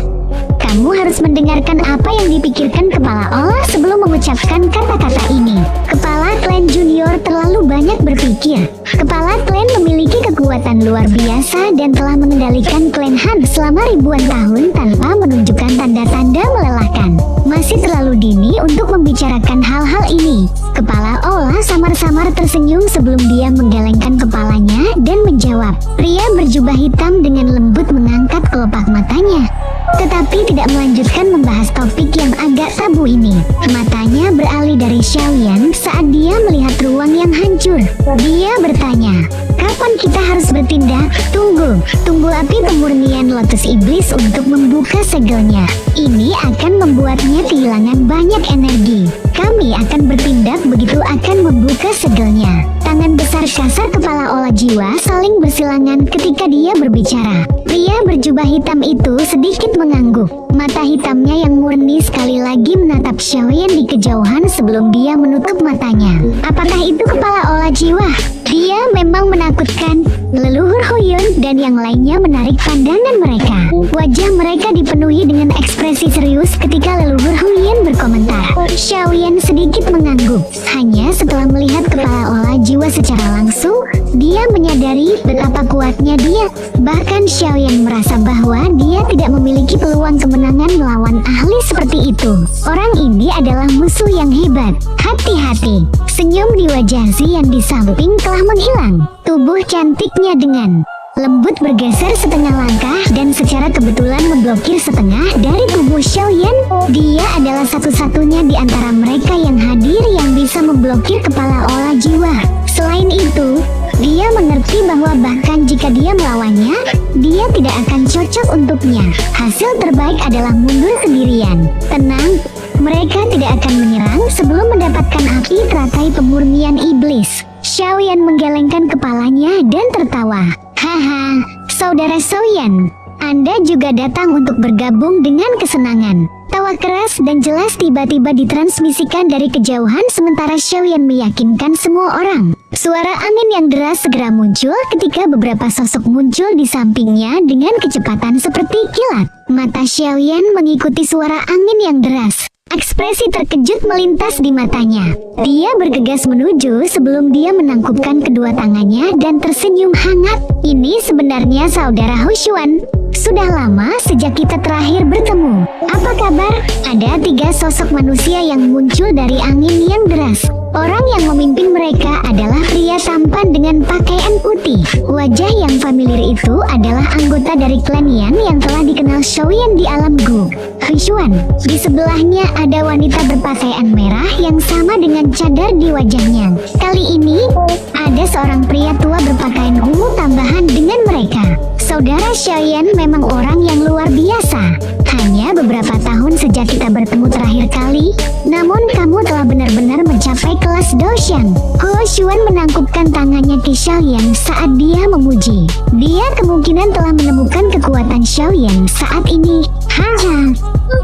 kamu harus mendengarkan apa yang dipikirkan kepala olah sebelum mengucapkan kata-kata ini. Kepala klan junior terlalu banyak berpikir. Kepala klan memiliki kekuatan luar biasa dan telah mengendalikan klan Han selama ribuan tahun tanpa menunjukkan tanda-tanda melelahkan. Masih terlalu dini untuk membicarakan hal-hal ini. Kepala olah samar-samar tersenyum sebelum dia menggelengkan kepalanya dan menjawab. Pria berjubah hitam dengan lembut mengangkat kelopak matanya, tetapi tidak melanjutkan membahas topik yang agak tabu ini. Matanya beralih dari Xiaoyan saat dia melihat ruang yang hancur. Dia bertanya, kapan kita harus bertindak? Tunggu api pemurnian lotus iblis untuk membuka segelnya. Ini akan membuatnya kehilangan banyak energi. Kami akan bertindak begitu akan membuka segelnya. Tangan besar kasar kepala olah jiwa saling bersilangan ketika dia berbicara. Pria berjubah hitam itu sedikit mengangguk. Mata hitamnya yang murni sekali lagi menatap Xiaoyan di kejauhan sebelum dia menutup matanya. Apakah itu kepala olah jiwa? Dia memang menakutkan. Leluhur Huyun dan yang lainnya menarik pandangan mereka. Wajah mereka dipenuhi dengan ekspresi serius ketika leluhur Huyun berkomentar. Xiaoyan sedikit mengangguk. Hanya setelah melihat kepala olah jiwa secara langsung, dia menyadari menyadari betapa kuatnya dia. Bahkan Xiaoyan merasa bahwa dia tidak memiliki peluang kemenangan melawan ahli seperti itu. Orang ini adalah musuh yang hebat. Hati-hati. Senyum di wajah Ziyan di samping telah menghilang. Tubuh cantiknya dengan lembut bergeser setengah langkah dan secara kebetulan memblokir setengah dari tubuh Xiaoyan. Dia adalah satu-satunya di antara mereka yang hadir yang bisa memblokir kepala olah jiwa. Selain itu, dia mengerti bahwa bahkan jika dia melawannya, dia tidak akan cocok untuknya. Hasil terbaik adalah mundur sendirian. Tenang, mereka tidak akan menyerang sebelum mendapatkan api teratai pemurnian iblis. Xiaoyan menggelengkan kepalanya dan tertawa. Haha, saudara Xiaoyan, Anda juga datang untuk bergabung dengan kesenangan. Tawa keras dan jelas tiba-tiba ditransmisikan dari kejauhan sementara Xiaoyan meyakinkan semua orang. Suara angin yang deras segera muncul ketika beberapa sosok muncul di sampingnya dengan kecepatan seperti kilat. Mata Xiaoyan mengikuti suara angin yang deras. Ekspresi terkejut melintas di matanya. Dia bergegas menuju sebelum dia menangkupkan kedua tangannya dan tersenyum hangat. Ini sebenarnya saudara Hushuan. Sudah lama sejak kita terakhir bertemu. Apa kabar? Ada 3 sosok manusia yang muncul dari angin yang deras. Orang yang memimpin mereka adalah pria tampan dengan pakaian putih. Wajah yang familiar itu adalah anggota dari klan Yan yang telah dikenal Xiaoyan di alam Gu. Hushuan. Di sebelahnya ada wanita berpakaian merah yang sama dengan cadar di wajahnya. Kali ini, ada seorang pria tua berpakaian ungu tambahan dengan mereka. Saudara Xiaoyan memang orang yang luar biasa. Hanya beberapa tahun sejak kita bertemu terakhir kali, namun kamu telah benar-benar mencapai kelas Doshan. Hushuan menangkupkan tangannya ke Xiaoyan saat dia memuji. Dia kemungkinan telah menemukan kekuatan Xiaoyan saat ini. Haha,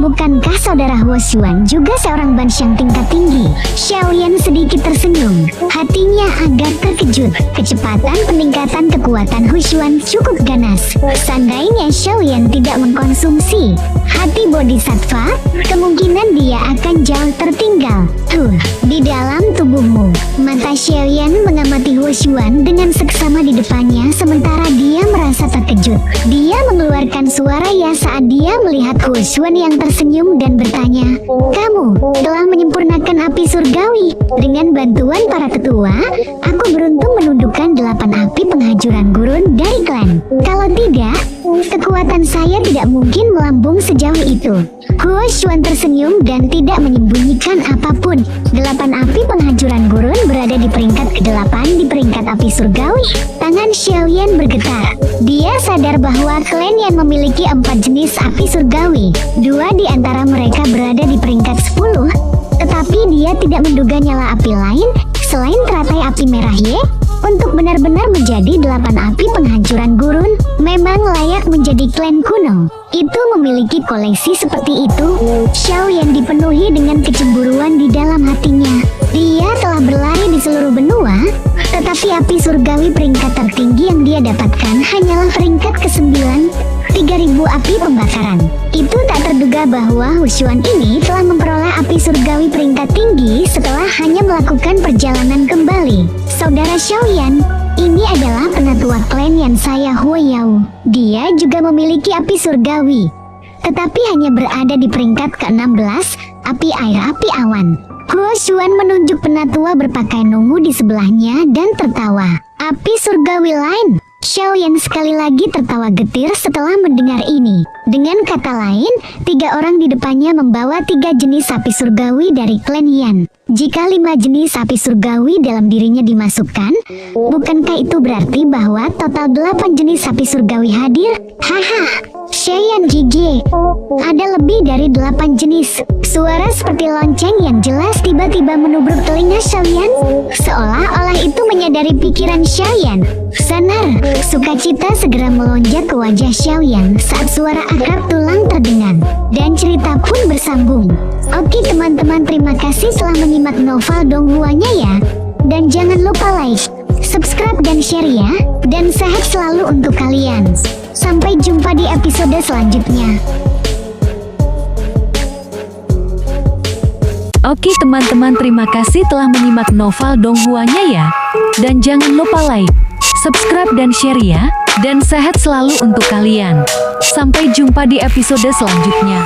bukankah saudara Hushuan juga seorang bansyang tingkat tinggi? Xiaoyan sedikit tersenyum. Hatinya agak terkejut. Kecepatan peningkatan kekuatan Hushuan cukup ganas. Seandainya Xiaoyan tidak mengkonsumsi hati bodhisattva, kemungkinan dia akan jauh tertinggal. Di dalam tubuhmu. Mata Xiaoyan mengamati Hushuan dengan seksama di depannya sementara dia merasa terkejut. Dia mengeluarkan suara ya saat dia melihat Hushuan yang tersenyum dan bertanya, "Kamu telah menyempurnakan api surgawi. Dengan bantuan para tetua, aku beruntung menundukkan 8 api penghajuran gurun dari klan. Kalau tidak, kekuatan saya tidak mungkin melambung sejauh itu." Hushuan tersenyum dan tidak menyembunyikan apapun. 8 api penghancuran gurun berada di peringkat ke-8 di peringkat api surgawi. Tangan Xiaoyan bergetar. Dia sadar bahwa klan yang memiliki 4 jenis api surgawi. 2 di antara mereka berada di peringkat 10. Tetapi dia tidak menduga nyala api lain selain teratai api merah Ye. Untuk benar-benar menjadi 8 api penghancuran gurun, memang layak menjadi klan kuno. Itu memiliki koleksi seperti itu. Xiaoyan dipenuhi dengan kecemburuan di dalam hatinya. Dia telah berlari di seluruh benua, tetapi api surgawi peringkat tertinggi yang dia dapatkan hanyalah peringkat ke-9. 3000 api pembakaran. Itu tak terduga bahwa Hushuan ini telah memperoleh api surgawi peringkat tinggi setelah hanya melakukan perjalanan kembali. Saudara Xiaoyan, ini adalah penatua klan yang saya Huayao. Dia juga memiliki api surgawi, tetapi hanya berada di peringkat ke-16, api air api awan. Hushuan menunjuk penatua berpakaian ungu di sebelahnya dan tertawa. Api surgawi lain. Xiaoyan sekali lagi tertawa getir setelah mendengar ini. Dengan kata lain, 3 orang di depannya membawa 3 jenis api surgawi dari klan Yan. Jika 5 jenis api surgawi dalam dirinya dimasukkan, bukankah itu berarti bahwa total 8 jenis api surgawi hadir? Haha, Xiaoyan GG. Ada lebih dari 8 jenis. Suara seperti lonceng yang jelas tiba-tiba menubruk telinga Xiaoyan. Seolah-olah itu menyadari pikiran Xiaoyan. Sanar, sukacita segera melonjak ke wajah Xiaoyan saat suara akrab tulang terdengar. Dan cerita pun bersambung. Oke teman-teman, terima kasih telah menyimak novel Donghuanya ya. Dan jangan lupa like, subscribe dan share ya. Dan sehat selalu untuk kalian. Sampai jumpa di episode selanjutnya. Oke teman-teman, terima kasih telah menyimak novel Donghuanya ya. Dan jangan lupa like, subscribe dan share ya. Dan sehat selalu untuk kalian. Sampai jumpa di episode selanjutnya.